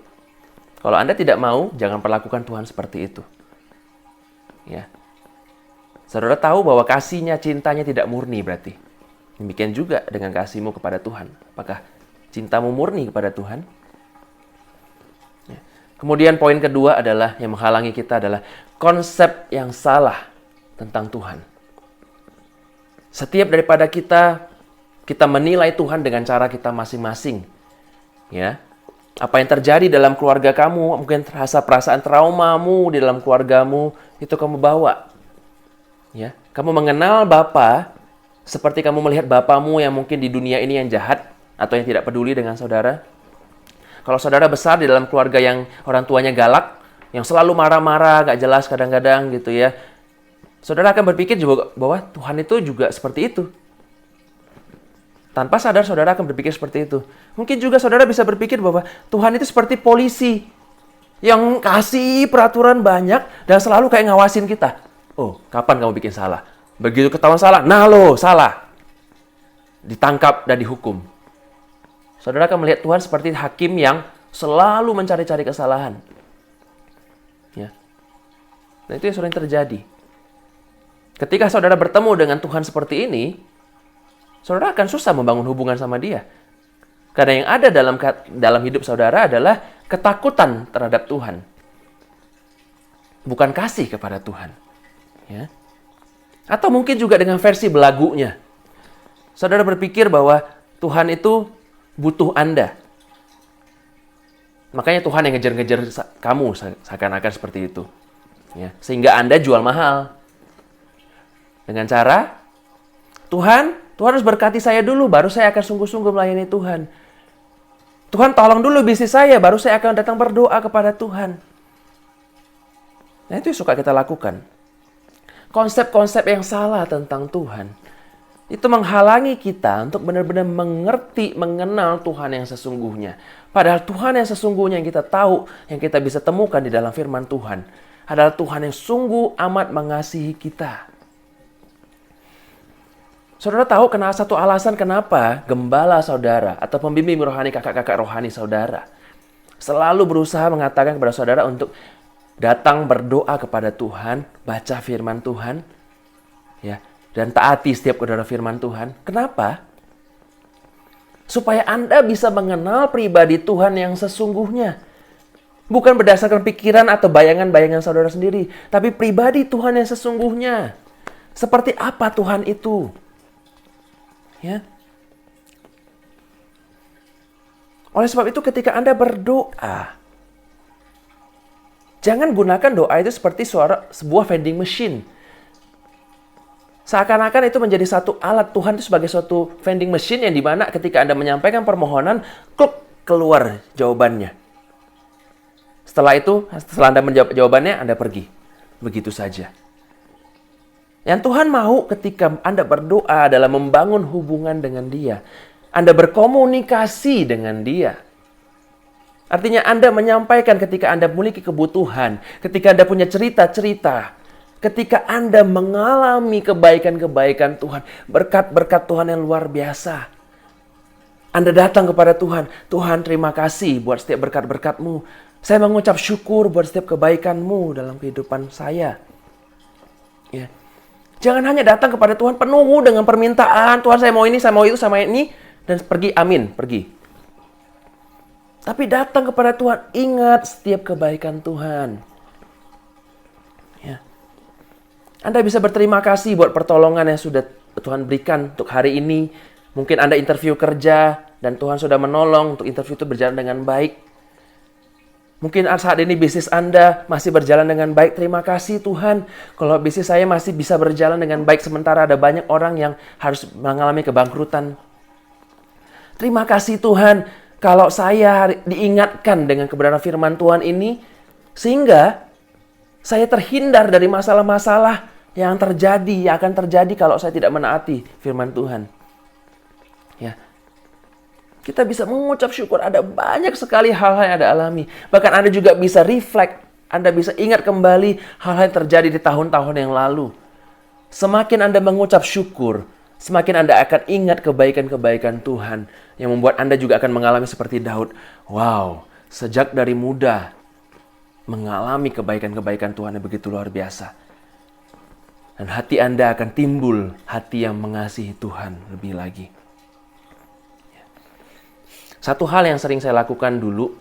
Kalau Anda tidak mau, jangan perlakukan Tuhan seperti itu. Ya, saudara tahu bahwa kasihnya, cintanya tidak murni berarti. Demikian juga dengan kasihmu kepada Tuhan. Apakah cintamu murni kepada Tuhan? Ya. Kemudian poin kedua adalah, yang menghalangi kita adalah konsep yang salah tentang Tuhan. Setiap daripada kita menilai Tuhan dengan cara kita masing-masing. Ya. Apa yang terjadi dalam keluarga kamu, mungkin rasa perasaan traumamu di dalam keluargamu, itu kamu bawa. Ya. Kamu mengenal Bapa seperti kamu melihat bapamu yang mungkin di dunia ini yang jahat, atau yang tidak peduli dengan saudara. Kalau saudara besar di dalam keluarga yang orang tuanya galak, yang selalu marah-marah, gak jelas kadang-kadang gitu ya, saudara akan berpikir juga bahwa Tuhan itu juga seperti itu. Tanpa sadar saudara akan berpikir seperti itu. Mungkin juga saudara bisa berpikir bahwa Tuhan itu seperti polisi yang kasih peraturan banyak dan selalu kayak ngawasin kita. Oh, kapan kamu bikin salah? Begitu ketahuan salah, nah lo salah. Ditangkap dan dihukum. Saudara akan melihat Tuhan seperti hakim yang selalu mencari-cari kesalahan. Ya. Dan itu yang sering terjadi. Ketika saudara bertemu dengan Tuhan seperti ini, saudara akan susah membangun hubungan sama Dia. Karena yang ada dalam hidup saudara adalah ketakutan terhadap Tuhan. Bukan kasih kepada Tuhan. Ya. Atau mungkin juga dengan versi belagunya. Saudara berpikir bahwa Tuhan itu butuh Anda. Makanya Tuhan yang ngejar-ngejar kamu seakan-akan seperti itu. Ya, sehingga Anda jual mahal. Dengan cara, Tuhan harus berkati saya dulu, baru saya akan sungguh-sungguh melayani Tuhan. Tuhan tolong dulu bisnis saya, baru saya akan datang berdoa kepada Tuhan. Nah itu yang suka kita lakukan. Konsep-konsep yang salah tentang Tuhan itu menghalangi kita untuk benar-benar mengerti, mengenal Tuhan yang sesungguhnya. Padahal Tuhan yang sesungguhnya yang kita tahu, yang kita bisa temukan di dalam firman Tuhan, adalah Tuhan yang sungguh amat mengasihi kita. Saudara tahu satu alasan kenapa gembala saudara atau pembimbing rohani, kakak-kakak rohani saudara selalu berusaha mengatakan kepada saudara untuk datang berdoa kepada Tuhan, baca firman Tuhan, ya, dan taati setiap kebenaran firman Tuhan. Kenapa? Supaya Anda bisa mengenal pribadi Tuhan yang sesungguhnya. Bukan berdasarkan pikiran atau bayangan-bayangan saudara sendiri, tapi pribadi Tuhan yang sesungguhnya. Seperti apa Tuhan itu? Ya. Oleh sebab itu ketika Anda berdoa, jangan gunakan doa itu seperti sebuah vending machine. Seakan-akan itu menjadi satu alat. Tuhan itu sebagai suatu vending machine yang dimana ketika Anda menyampaikan permohonan, kluk, keluar jawabannya. Setelah Anda menjawab jawabannya, Anda pergi. Begitu saja. Yang Tuhan mau ketika Anda berdoa adalah membangun hubungan dengan Dia. Anda berkomunikasi dengan Dia. Artinya Anda menyampaikan ketika Anda memiliki kebutuhan, ketika Anda punya cerita-cerita, ketika Anda mengalami kebaikan-kebaikan Tuhan, berkat-berkat Tuhan yang luar biasa. Anda datang kepada Tuhan, Tuhan terima kasih buat setiap berkat-berkat-Mu. Saya mengucap syukur buat setiap kebaikan-Mu dalam kehidupan saya. Ya. Jangan hanya datang kepada Tuhan penuh dengan permintaan, Tuhan saya mau ini, saya mau itu, sama ini, dan pergi, amin, pergi. Tapi datang kepada Tuhan, ingat setiap kebaikan Tuhan. Ya. Anda bisa berterima kasih buat pertolongan yang sudah Tuhan berikan untuk hari ini. Mungkin Anda interview kerja dan Tuhan sudah menolong untuk interview itu berjalan dengan baik. Mungkin saat ini bisnis Anda masih berjalan dengan baik. Terima kasih Tuhan. Kalau bisnis saya masih bisa berjalan dengan baik sementara ada banyak orang yang harus mengalami kebangkrutan. Terima kasih Tuhan. Kalau saya diingatkan dengan kebenaran firman Tuhan ini, sehingga saya terhindar dari masalah-masalah yang terjadi, yang akan terjadi kalau saya tidak menaati firman Tuhan. Ya. Kita bisa mengucap syukur, ada banyak sekali hal-hal yang Anda alami. Bahkan Anda juga bisa reflect, Anda bisa ingat kembali hal-hal yang terjadi di tahun-tahun yang lalu. Semakin Anda mengucap syukur, semakin Anda akan ingat kebaikan-kebaikan Tuhan yang membuat Anda juga akan mengalami seperti Daud. Wow, sejak dari muda mengalami kebaikan-kebaikan Tuhan yang begitu luar biasa. Dan hati Anda akan timbul hati yang mengasihi Tuhan lebih lagi. Satu hal yang sering saya lakukan dulu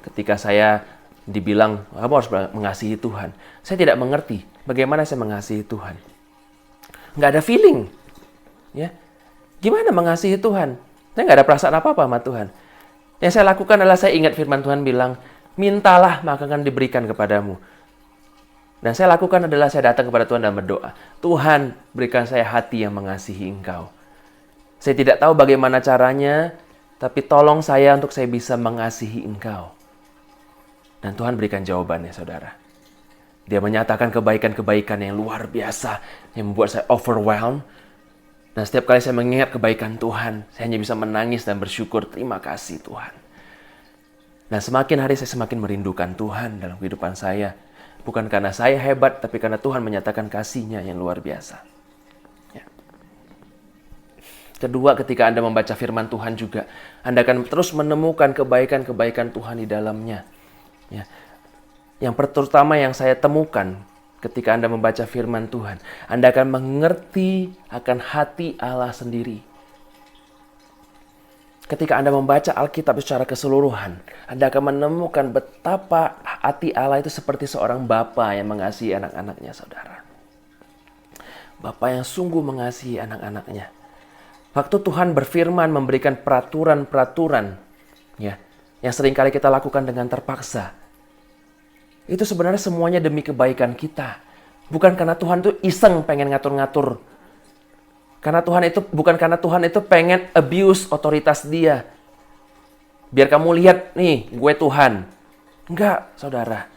ketika saya dibilang, kamu harus mengasihi Tuhan. Saya tidak mengerti bagaimana saya mengasihi Tuhan. Nggak ada feeling. Ya. Gimana mengasihi Tuhan? Saya nggak ada perasaan apa-apa sama Tuhan. Yang saya lakukan adalah saya ingat firman Tuhan bilang, mintalah maka akan diberikan kepadamu. Dan saya lakukan adalah saya datang kepada Tuhan dan berdoa. Tuhan, berikan saya hati yang mengasihi Engkau. Saya tidak tahu bagaimana caranya, tapi tolong saya untuk saya bisa mengasihi Engkau. Dan Tuhan berikan jawabannya, saudara. Dia menyatakan kebaikan-kebaikan yang luar biasa, yang membuat saya overwhelmed. Dan setiap kali saya mengingat kebaikan Tuhan, saya hanya bisa menangis dan bersyukur, terima kasih Tuhan. Dan semakin hari saya semakin merindukan Tuhan dalam kehidupan saya. Bukan karena saya hebat, tapi karena Tuhan menyatakan kasih-Nya yang luar biasa. Ya. Kedua, ketika Anda membaca firman Tuhan juga, Anda akan terus menemukan kebaikan-kebaikan Tuhan di dalamnya. Ya. Yang terutama yang saya temukan ketika Anda membaca firman Tuhan, Anda akan mengerti akan hati Allah sendiri. Ketika Anda membaca Alkitab secara keseluruhan, Anda akan menemukan betapa hati Allah itu seperti seorang bapa yang mengasihi anak-anaknya, saudara. Bapa yang sungguh mengasihi anak-anaknya. Waktu Tuhan berfirman memberikan peraturan-peraturan, ya, yang seringkali kita lakukan dengan terpaksa, itu sebenarnya semuanya demi kebaikan kita. Bukan karena Tuhan itu iseng pengen ngatur-ngatur. Bukan karena Tuhan itu pengen abuse otoritas Dia. Biar kamu lihat nih, gue Tuhan. Enggak, saudara.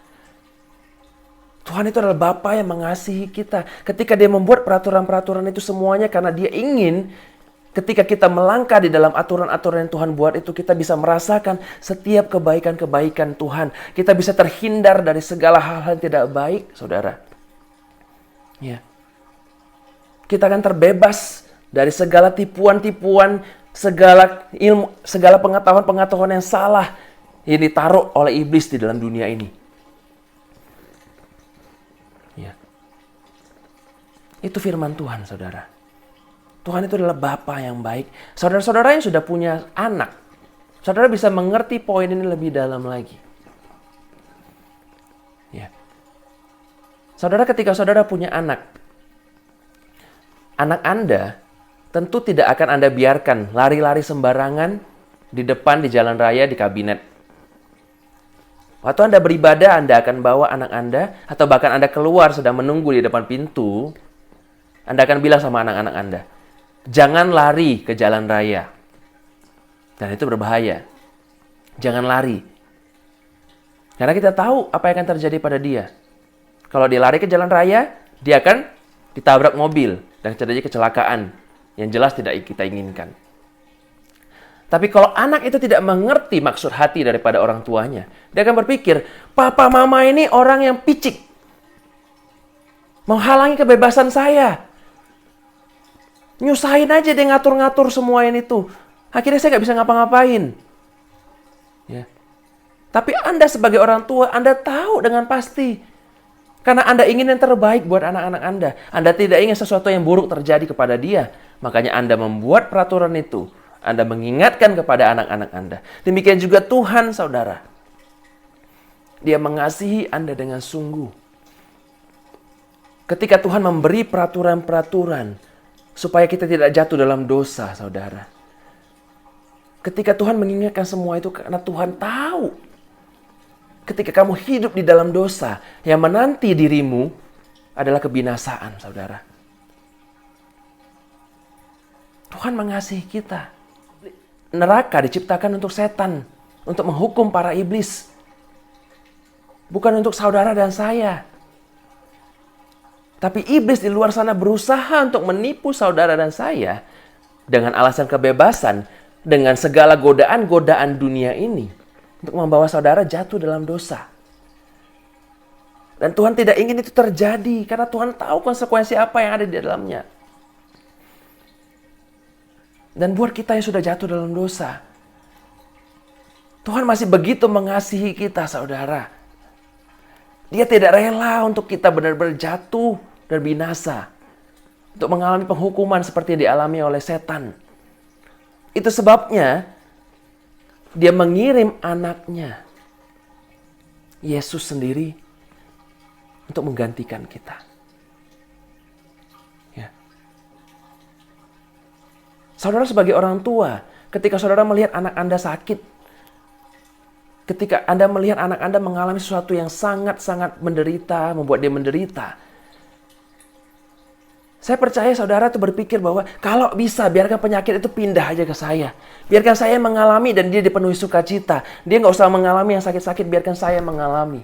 Tuhan itu adalah Bapa yang mengasihi kita. Ketika Dia membuat peraturan-peraturan itu semuanya karena Dia ingin ketika kita melangkah di dalam aturan-aturan yang Tuhan buat itu, kita bisa merasakan setiap kebaikan-kebaikan Tuhan. Kita bisa terhindar dari segala hal-hal yang tidak baik, saudara. Ya. Kita akan terbebas dari segala tipuan-tipuan, segala ilmu, segala pengetahuan-pengetahuan yang salah yang ditaruh oleh iblis di dalam dunia ini. Ya. Itu firman Tuhan, saudara. Tuhan itu adalah Bapa yang baik. Saudara-saudara yang sudah punya anak, saudara bisa mengerti poin ini lebih dalam lagi. Ya. Saudara, ketika saudara punya anak Anda tentu tidak akan Anda biarkan lari-lari sembarangan di depan, di jalan raya, di kabinet. Waktu Anda beribadah, Anda akan bawa anak Anda, atau bahkan Anda keluar sedang menunggu di depan pintu, Anda akan bilang sama anak-anak Anda, jangan lari ke jalan raya. Dan itu berbahaya. Jangan lari. Karena kita tahu apa yang akan terjadi pada dia. Kalau dia lari ke jalan raya, dia akan ditabrak mobil dan terjadi kecelakaan yang jelas tidak kita inginkan. Tapi kalau anak itu tidak mengerti maksud hati daripada orang tuanya, dia akan berpikir, papa mama ini orang yang picik. Menghalangi kebebasan saya. Nyusahin aja dia ngatur-ngatur semua ini tuh. Akhirnya saya nggak bisa ngapa-ngapain. Ya. Tapi Anda sebagai orang tua, Anda tahu dengan pasti. Karena Anda ingin yang terbaik buat anak-anak Anda. Anda tidak ingin sesuatu yang buruk terjadi kepada dia. Makanya Anda membuat peraturan itu. Anda mengingatkan kepada anak-anak Anda. Demikian juga Tuhan, saudara. Dia mengasihi Anda dengan sungguh. Ketika Tuhan memberi peraturan-peraturan supaya kita tidak jatuh dalam dosa, saudara. Ketika Tuhan mengingatkan semua itu karena Tuhan tahu. Ketika kamu hidup di dalam dosa, yang menanti dirimu adalah kebinasaan, saudara. Tuhan mengasihi kita. Neraka diciptakan untuk setan, untuk menghukum para iblis. Bukan untuk saudara dan saya. Tapi iblis di luar sana berusaha untuk menipu saudara dan saya dengan alasan kebebasan, dengan segala godaan-godaan dunia ini untuk membawa saudara jatuh dalam dosa. Dan Tuhan tidak ingin itu terjadi karena Tuhan tahu konsekuensi apa yang ada di dalamnya. Dan buat kita yang sudah jatuh dalam dosa, Tuhan masih begitu mengasihi kita, saudara. Dia tidak rela untuk kita benar-benar jatuh dan binasa. Untuk mengalami penghukuman seperti yang dialami oleh setan. Itu sebabnya dia mengirim anaknya, Yesus sendiri, untuk menggantikan kita. Ya. Saudara sebagai orang tua, ketika saudara melihat anak Anda sakit, ketika Anda melihat anak Anda mengalami sesuatu yang sangat-sangat menderita, membuat dia menderita, saya percaya saudara itu berpikir bahwa kalau bisa biarkan penyakit itu pindah aja ke saya. Biarkan saya mengalami dan dia dipenuhi sukacita. Dia nggak usah mengalami yang sakit-sakit, biarkan saya mengalami.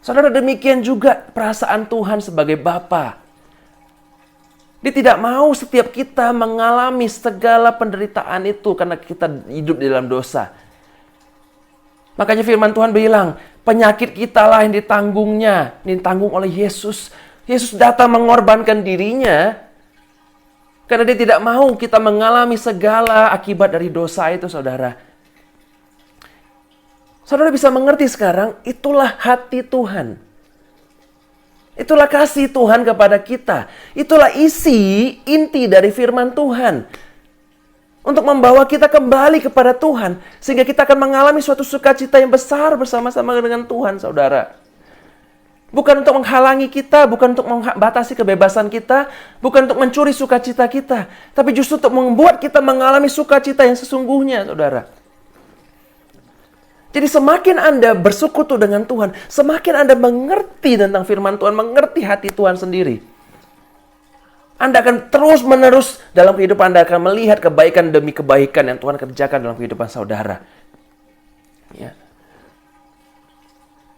Saudara, demikian juga perasaan Tuhan sebagai Bapa. Dia tidak mau setiap kita mengalami segala penderitaan itu karena kita hidup di dalam dosa. Makanya firman Tuhan bilang, penyakit kita lah yang ditanggungnya, ditanggung oleh Yesus. Yesus datang mengorbankan dirinya karena dia tidak mau kita mengalami segala akibat dari dosa itu, saudara. Saudara bisa mengerti sekarang, itulah hati Tuhan. Itulah kasih Tuhan kepada kita. Itulah inti dari firman Tuhan. Untuk membawa kita kembali kepada Tuhan. Sehingga kita akan mengalami suatu sukacita yang besar bersama-sama dengan Tuhan, saudara. Bukan untuk menghalangi kita, bukan untuk membatasi kebebasan kita, bukan untuk mencuri sukacita kita. Tapi justru untuk membuat kita mengalami sukacita yang sesungguhnya, saudara. Jadi semakin Anda bersekutu dengan Tuhan, semakin Anda mengerti tentang firman Tuhan, mengerti hati Tuhan sendiri. Anda akan terus-menerus dalam kehidupan Anda akan melihat kebaikan demi kebaikan yang Tuhan kerjakan dalam kehidupan saudara. Ya.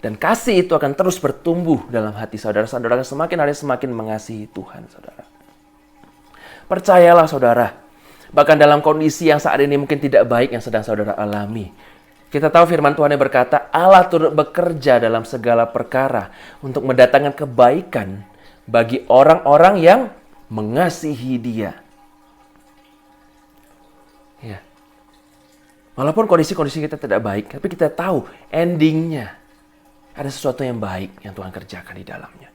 Dan kasih itu akan terus bertumbuh dalam hati saudara. Saudara akan semakin hari semakin mengasihi Tuhan, saudara. Percayalah, saudara. Bahkan dalam kondisi yang saat ini mungkin tidak baik yang sedang saudara alami. Kita tahu firman Tuhan yang berkata, Allah turut bekerja dalam segala perkara untuk mendatangkan kebaikan bagi orang-orang yang mengasihi Dia. Ya. Walaupun kondisi-kondisi kita tidak baik, tapi kita tahu endingnya. Ada sesuatu yang baik yang Tuhan kerjakan di dalamnya.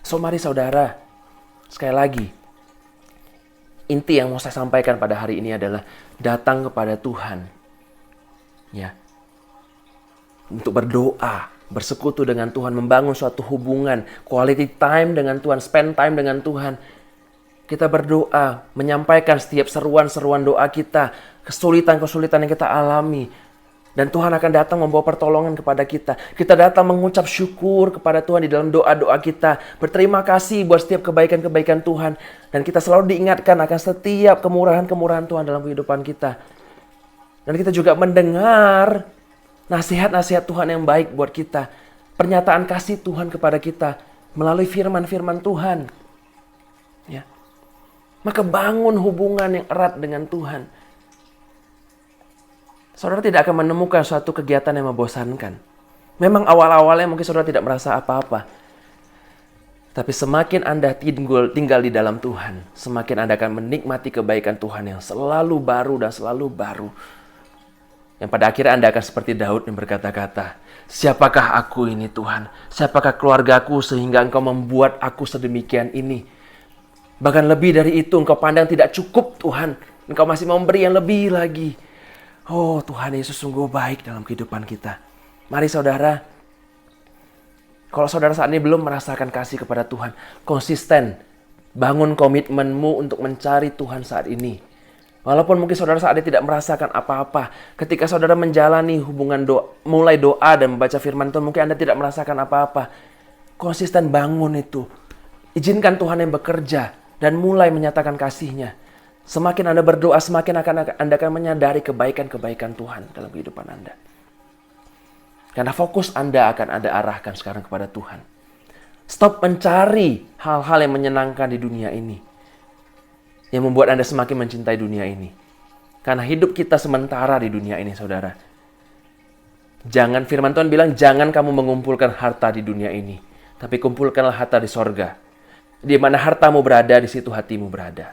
So mari saudara, sekali lagi, inti yang mau saya sampaikan pada hari ini adalah datang kepada Tuhan. Ya. Untuk berdoa, bersekutu dengan Tuhan, membangun suatu hubungan, quality time dengan Tuhan, spend time dengan Tuhan. Kita berdoa, menyampaikan setiap seruan-seruan doa kita, kesulitan-kesulitan yang kita alami. Dan Tuhan akan datang membawa pertolongan kepada kita. Kita datang mengucap syukur kepada Tuhan di dalam doa-doa kita. Berterima kasih buat setiap kebaikan-kebaikan Tuhan. Dan kita selalu diingatkan akan setiap kemurahan-kemurahan Tuhan dalam kehidupan kita. Dan kita juga mendengar nasihat-nasihat Tuhan yang baik buat kita. Pernyataan kasih Tuhan kepada kita melalui firman-firman Tuhan. Ya. Maka bangun hubungan yang erat dengan Tuhan. Saudara tidak akan menemukan suatu kegiatan yang membosankan. Memang awal-awalnya mungkin saudara tidak merasa apa-apa. Tapi semakin Anda tinggal di dalam Tuhan, semakin Anda akan menikmati kebaikan Tuhan yang selalu baru dan selalu baru. Yang pada akhirnya Anda akan seperti Daud yang berkata-kata, siapakah aku ini Tuhan? Siapakah keluargaku sehingga Engkau membuat aku sedemikian ini? Bahkan lebih dari itu, Engkau pandang tidak cukup Tuhan. Engkau masih memberi yang lebih lagi. Oh, Tuhan Yesus sungguh baik dalam kehidupan kita. Mari saudara, kalau saudara saat ini belum merasakan kasih kepada Tuhan, konsisten, bangun komitmenmu untuk mencari Tuhan saat ini. Walaupun mungkin saudara saat ini tidak merasakan apa-apa, ketika saudara menjalani hubungan mulai doa dan membaca firman Tuhan, mungkin Anda tidak merasakan apa-apa. Konsisten bangun itu. Izinkan Tuhan yang bekerja dan mulai menyatakan kasih-Nya. Semakin Anda berdoa, semakin Anda akan menyadari kebaikan-kebaikan Tuhan dalam kehidupan Anda. Karena fokus Anda akan Anda arahkan sekarang kepada Tuhan. Stop mencari hal-hal yang menyenangkan di dunia ini. Yang membuat Anda semakin mencintai dunia ini. Karena hidup kita sementara di dunia ini, saudara. Firman Tuhan bilang, jangan kamu mengumpulkan harta di dunia ini. Tapi kumpulkanlah harta di sorga. Di mana hartamu berada, di situ hatimu berada.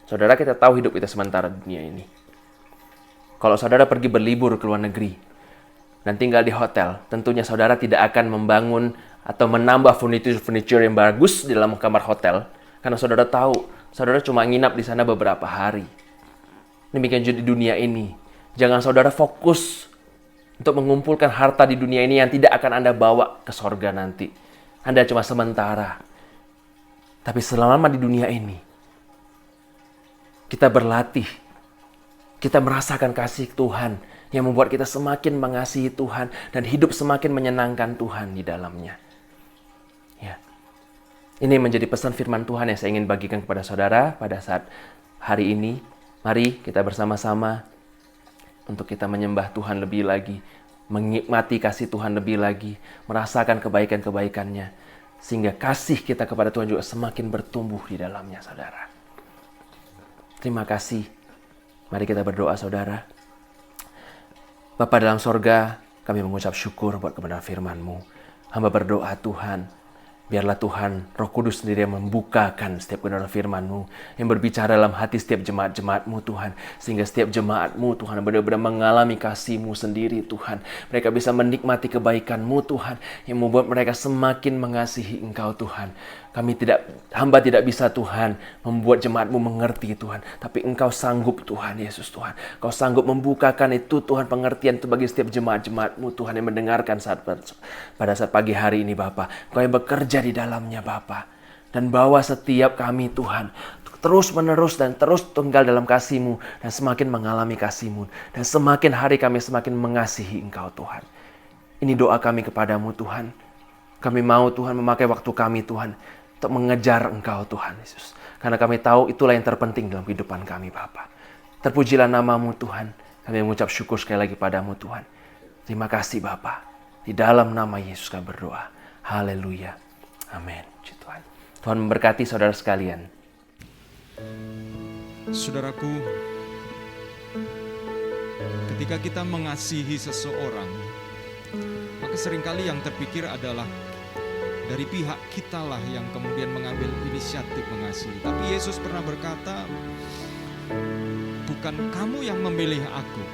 Saudara, kita tahu hidup kita sementara di dunia ini. Kalau saudara pergi berlibur ke luar negeri, dan tinggal di hotel, tentunya saudara tidak akan membangun atau menambah furniture yang bagus di dalam kamar hotel. Karena saudara tahu, saudara cuma nginap di sana beberapa hari. Demikian juga di dunia ini. Jangan saudara fokus untuk mengumpulkan harta di dunia ini yang tidak akan Anda bawa ke sorga nanti. Anda cuma sementara. Tapi selama di dunia ini, kita berlatih. Kita merasakan kasih Tuhan yang membuat kita semakin mengasihi Tuhan dan hidup semakin menyenangkan Tuhan di dalamnya. Ya. Ini menjadi pesan firman Tuhan yang saya ingin bagikan kepada saudara pada saat hari ini. Mari kita bersama-sama untuk kita menyembah Tuhan lebih lagi, menikmati kasih Tuhan lebih lagi, merasakan kebaikan-kebaikannya, sehingga kasih kita kepada Tuhan juga semakin bertumbuh di dalamnya, saudara. Terima kasih. Mari kita berdoa, saudara. Bapa dalam sorga, kami mengucap syukur buat kebenaran firman-Mu. Hamba berdoa Tuhan, biarlah Tuhan, Roh Kudus sendiri yang membukakan setiap kebenaran firman-Mu, yang berbicara dalam hati setiap jemaat-jemaat-Mu Tuhan, sehingga setiap jemaat-Mu Tuhan benar-benar mengalami kasih-Mu sendiri Tuhan. Mereka bisa menikmati kebaikan-Mu Tuhan, yang membuat mereka semakin mengasihi Engkau Tuhan. Hamba tidak bisa Tuhan membuat jemaat-Mu mengerti Tuhan, tapi Engkau sanggup Tuhan Yesus Tuhan. Kau sanggup membukakan itu Tuhan, pengertian itu bagi setiap jemaat-jemaat-Mu Tuhan yang mendengarkan pada saat pagi hari ini Bapa. Kau yang bekerja di dalamnya Bapa, dan bawa setiap kami Tuhan terus menerus dan terus tinggal dalam kasih-Mu dan semakin mengalami kasih-Mu, dan semakin hari kami semakin mengasihi Engkau Tuhan. Ini doa kami kepadamu Tuhan. Kami mau Tuhan memakai waktu kami Tuhan untuk mengejar Engkau Tuhan Yesus. Karena kami tahu itulah yang terpenting dalam kehidupan kami Bapa. Terpujilah nama-Mu Tuhan. Kami mengucap syukur sekali lagi padamu Tuhan. Terima kasih Bapa. Di dalam nama Yesus kami berdoa. Haleluya. Amin. Puji Tuhan. Tuhan memberkati saudara sekalian. Saudaraku, ketika kita mengasihi seseorang, maka seringkali yang terpikir adalah dari pihak kitalah yang kemudian mengambil inisiatif mengasihi. Tapi Yesus pernah berkata, bukan kamu yang memilih aku,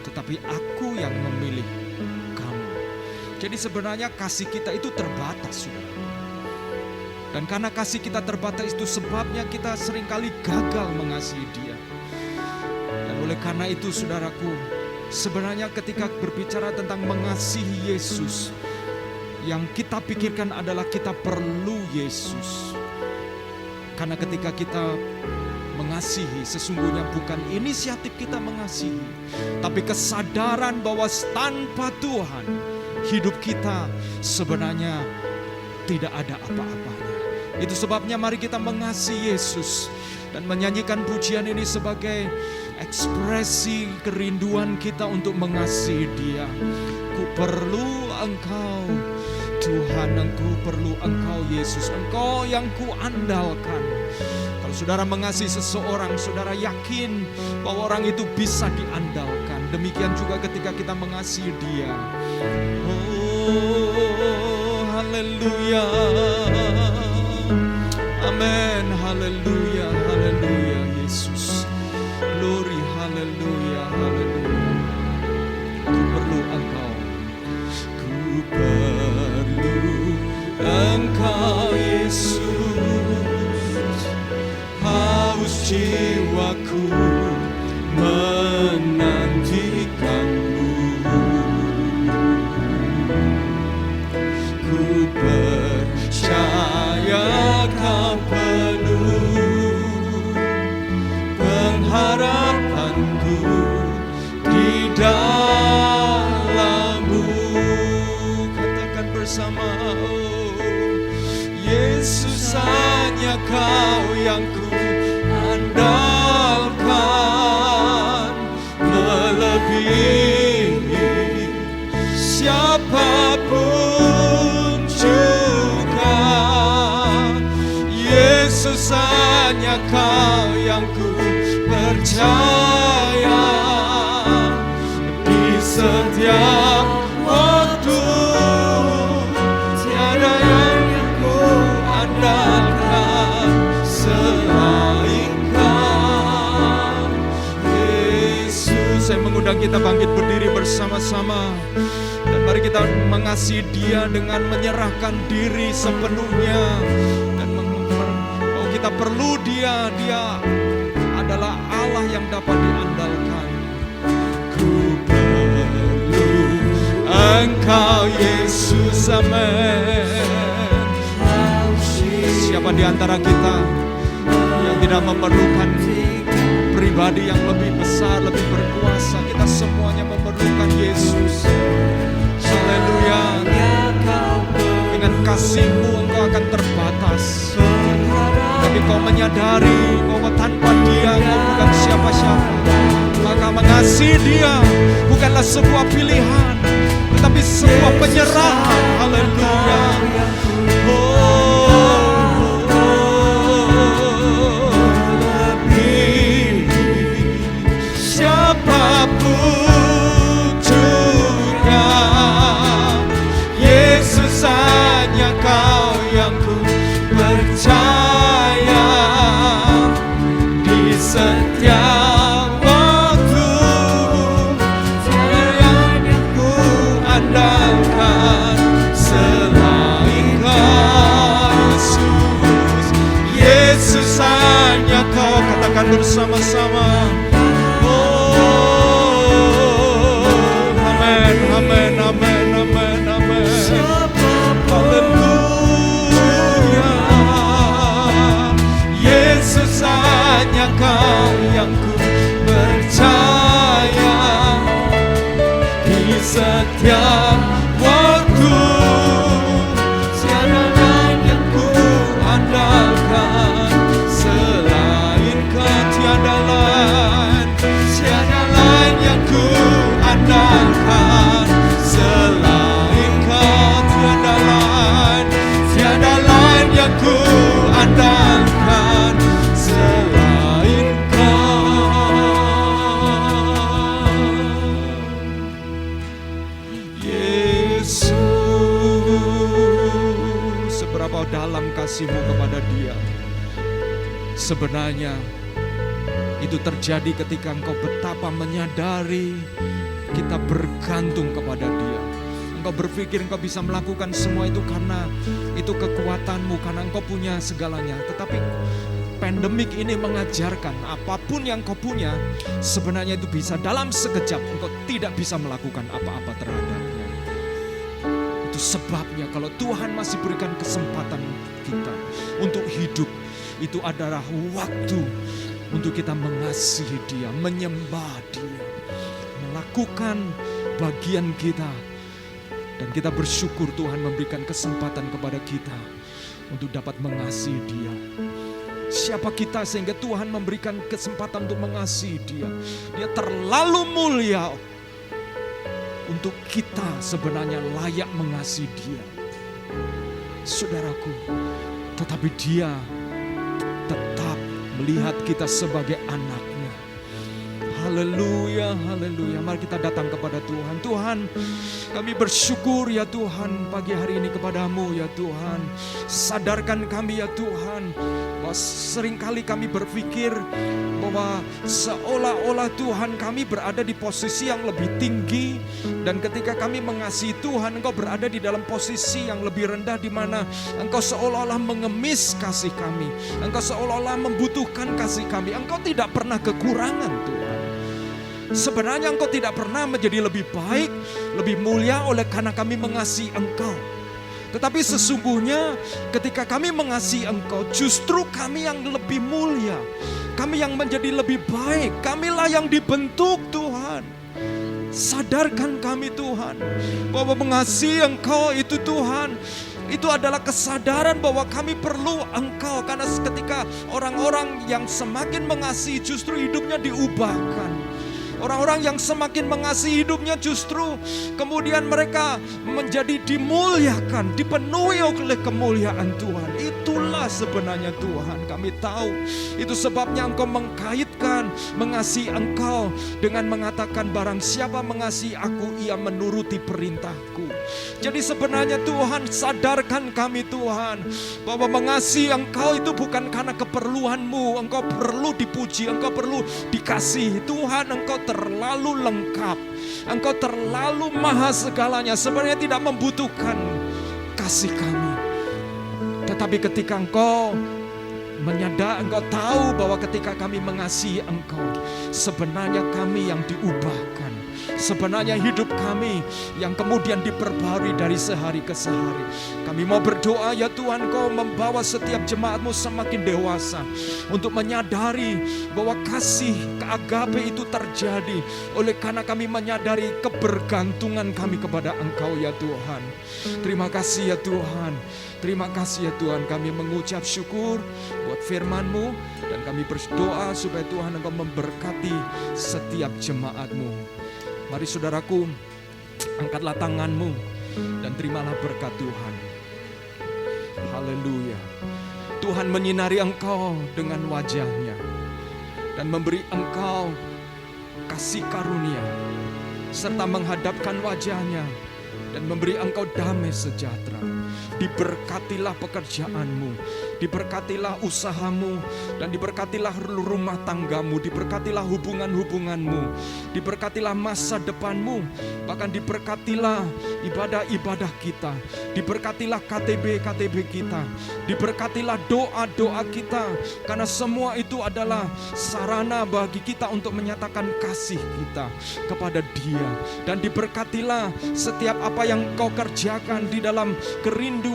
tetapi aku yang memilih kamu. Jadi sebenarnya kasih kita itu terbatas, saudara. Dan karena kasih kita terbatas itu sebabnya kita seringkali gagal mengasihi Dia. Dan oleh karena itu, saudaraku, sebenarnya ketika berbicara tentang mengasihi Yesus, yang kita pikirkan adalah kita perlu Yesus. Karena ketika kita mengasihi, sesungguhnya bukan inisiatif kita mengasihi, tapi kesadaran bahwa tanpa Tuhan, hidup kita sebenarnya tidak ada apa-apanya. Itu sebabnya mari kita mengasihi Yesus dan menyanyikan pujian ini sebagai ekspresi kerinduan kita untuk mengasihi Dia. Ku perlu Engkau Tuhan, Engkau perlu Engkau Yesus, Engkau yang ku andalkan. Kalau saudara mengasihi seseorang, saudara yakin bahwa orang itu bisa diandalkan. Demikian juga ketika kita mengasihi Dia. Oh haleluya. Amin, haleluya, haleluya Yesus. Glory, haleluya, haleluya. Ku perlu Engkau, ku perlu Engkau Yesus. Haus jiwaku menantikanmu. Ku percaya Kau penuh pengharapanku di dalam-Mu. Katakan bersama, oh, Yesus hanya Kau yang ku andalkan, melebihi siapapun juga. Yesus hanya Kau yang ku percaya di setiap waktu. Tiada yang ku andalkan selain Kau, Yesus. Saya mengundang kita bangkit berdiri bersama-sama, dan mari kita mengasihi Dia dengan menyerahkan diri sepenuhnya. Dan kita perlu Dia. Dia adalah Allah yang dapat diandalkan. Ku perlu Engkau Yesus, amin. Siapa di antara kita yang tidak memerlukan pribadi yang lebih besar, lebih berkuasa? Kita semuanya memerlukan Yesus. Haleluya. Dengan kasih-Mu Engkau akan terbatas, tapi Kau menyadari bahwa tanpa Dia Kau bukan siapa-siapa. Maka mengasihi Dia bukanlah sebuah pilihan, tetapi sebuah penyerahan. Haleluya. Siapapun juga, Yesus hanya Kau yang ku percaya di setiap waktu. Tiada yang ku andalkan selain Kau, Yesus. Yesus hanya Kau. Katakan bersama-sama. Amin, amin, amin, amin, amin. Haleluya. Yesus hanya Kau yang ku percaya di setiap waktu. Tiada lain yang ku andalkan selain Kau. Tiada lain yang ku andalkan selain Kau. Tiada lain yang ku andalkan selain Kau, Yesus. Seberapa dalam kasih-Mu kepada Dia? Sebenarnya itu terjadi ketika Engkau betapa menyadari kita bergantung kepada Dia. Engkau berpikir Engkau bisa melakukan semua itu karena itu kekuatan-Mu, karena Engkau punya segalanya. Tetapi pandemik ini mengajarkan apapun yang Engkau punya, sebenarnya itu bisa dalam sekejap Engkau tidak bisa melakukan apa-apa terhadapnya. Itu sebabnya kalau Tuhan masih berikan kesempatan kita untuk hidup, itu adalah waktu untuk kita mengasihi Dia, menyembah Dia, melakukan bagian kita. Dan kita bersyukur Tuhan memberikan kesempatan kepada kita untuk dapat mengasihi Dia. Siapa kita sehingga Tuhan memberikan kesempatan untuk mengasihi Dia? Dia terlalu mulia untuk kita sebenarnya layak mengasihi Dia. Saudaraku, tetapi Dia tetap melihat kita sebagai anaknya. Haleluya, haleluya. Mari kita datang kepada Tuhan. Tuhan, kami bersyukur ya Tuhan pagi hari ini kepadamu ya Tuhan. Sadarkan kami ya Tuhan, bahwa seringkali kami berpikir bahwa seolah-olah Tuhan kami berada di posisi yang lebih tinggi. Dan ketika kami mengasihi Tuhan, Engkau berada di dalam posisi yang lebih rendah, di mana Engkau seolah-olah mengemis kasih kami. Engkau seolah-olah membutuhkan kasih kami. Engkau tidak pernah kekurangan Tuhan. Sebenarnya Engkau tidak pernah menjadi lebih baik, lebih mulia oleh karena kami mengasihi Engkau. Tetapi sesungguhnya ketika kami mengasihi Engkau, justru kami yang lebih mulia. Kami yang menjadi lebih baik. Kamilah yang dibentuk Tuhan. Sadarkan kami Tuhan, bahwa mengasihi Engkau itu Tuhan, itu adalah kesadaran bahwa kami perlu Engkau. Karena ketika orang-orang yang semakin mengasihi justru hidupnya diubahkan. Orang-orang yang semakin mengasihi hidupnya justru kemudian mereka menjadi dimuliakan, dipenuhi oleh kemuliaan Tuhan. Itulah sebenarnya Tuhan, kami tahu. Itu sebabnya Engkau mengkaitkan mengasihi Engkau dengan mengatakan barang siapa mengasihi aku, ia menuruti perintahku. Jadi sebenarnya Tuhan, sadarkan kami Tuhan, bahwa mengasihi Engkau itu bukan karena keperluanmu. Engkau perlu dipuji, Engkau perlu dikasihi. Tuhan, Engkau terlalu lengkap, Engkau terlalu maha segalanya. Sebenarnya tidak membutuhkan kasih kami. Tetapi ketika Engkau Engkau tahu bahwa ketika kami mengasihi Engkau, sebenarnya kami yang diubahkan. Sebenarnya hidup kami yang kemudian diperbarui dari sehari ke sehari. Kami mau berdoa ya Tuhan, Kau membawa setiap jemaat-Mu semakin dewasa untuk menyadari bahwa kasih agape itu terjadi oleh karena kami menyadari kebergantungan kami kepada Engkau ya Tuhan. Terima kasih ya Tuhan. Terima kasih ya Tuhan, kami mengucap syukur buat firman-Mu dan kami berdoa supaya Tuhan Engkau memberkati setiap jemaat-Mu. Mari saudaraku, angkatlah tangan-mu dan terimalah berkat Tuhan. Haleluya. Tuhan menyinari engkau dengan wajah-Nya dan memberi engkau kasih karunia, serta menghadapkan wajah-Nya dan memberi engkau damai sejahtera. Diberkatilah pekerjaanmu, diberkatilah usahamu, dan diberkatilah rumah tanggamu, diberkatilah hubungan-hubunganmu, diberkatilah masa depanmu, bahkan diberkatilah ibadah-ibadah kita, diberkatilah KTB-KTB kita, diberkatilah doa-doa kita, karena semua itu adalah sarana bagi kita untuk menyatakan kasih kita kepada Dia. Dan diberkatilah setiap apa yang Kau kerjakan di dalam kerinduan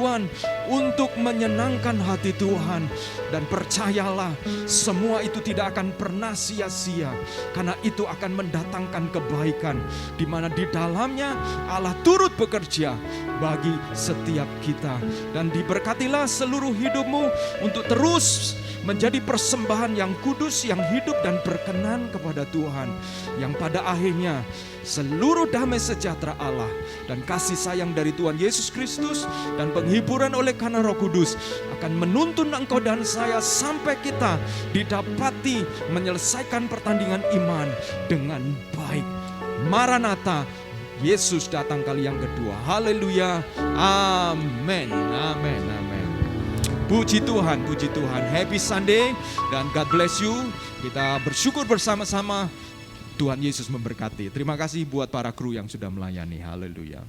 untuk menyenangkan hati Tuhan. Dan percayalah, semua itu tidak akan pernah sia-sia, karena itu akan mendatangkan kebaikan, di mana di dalamnya Allah turut bekerja bagi setiap kita. Dan diberkatilah seluruh hidupmu untuk terus menjadi persembahan yang kudus, yang hidup dan berkenan kepada Tuhan, yang pada akhirnya seluruh damai sejahtera Allah dan kasih sayang dari Tuhan Yesus Kristus dan penghiburan oleh karena Roh Kudus akan menuntun engkau dan saya sampai kita didapati menyelesaikan pertandingan iman dengan baik. Maranatha, Yesus datang kali yang kedua. Haleluya. Amin. Amin. Amin. Puji Tuhan, puji Tuhan. Happy Sunday dan God bless you. Kita bersyukur bersama-sama. Tuhan Yesus memberkati. Terima kasih buat para kru yang sudah melayani. Haleluya.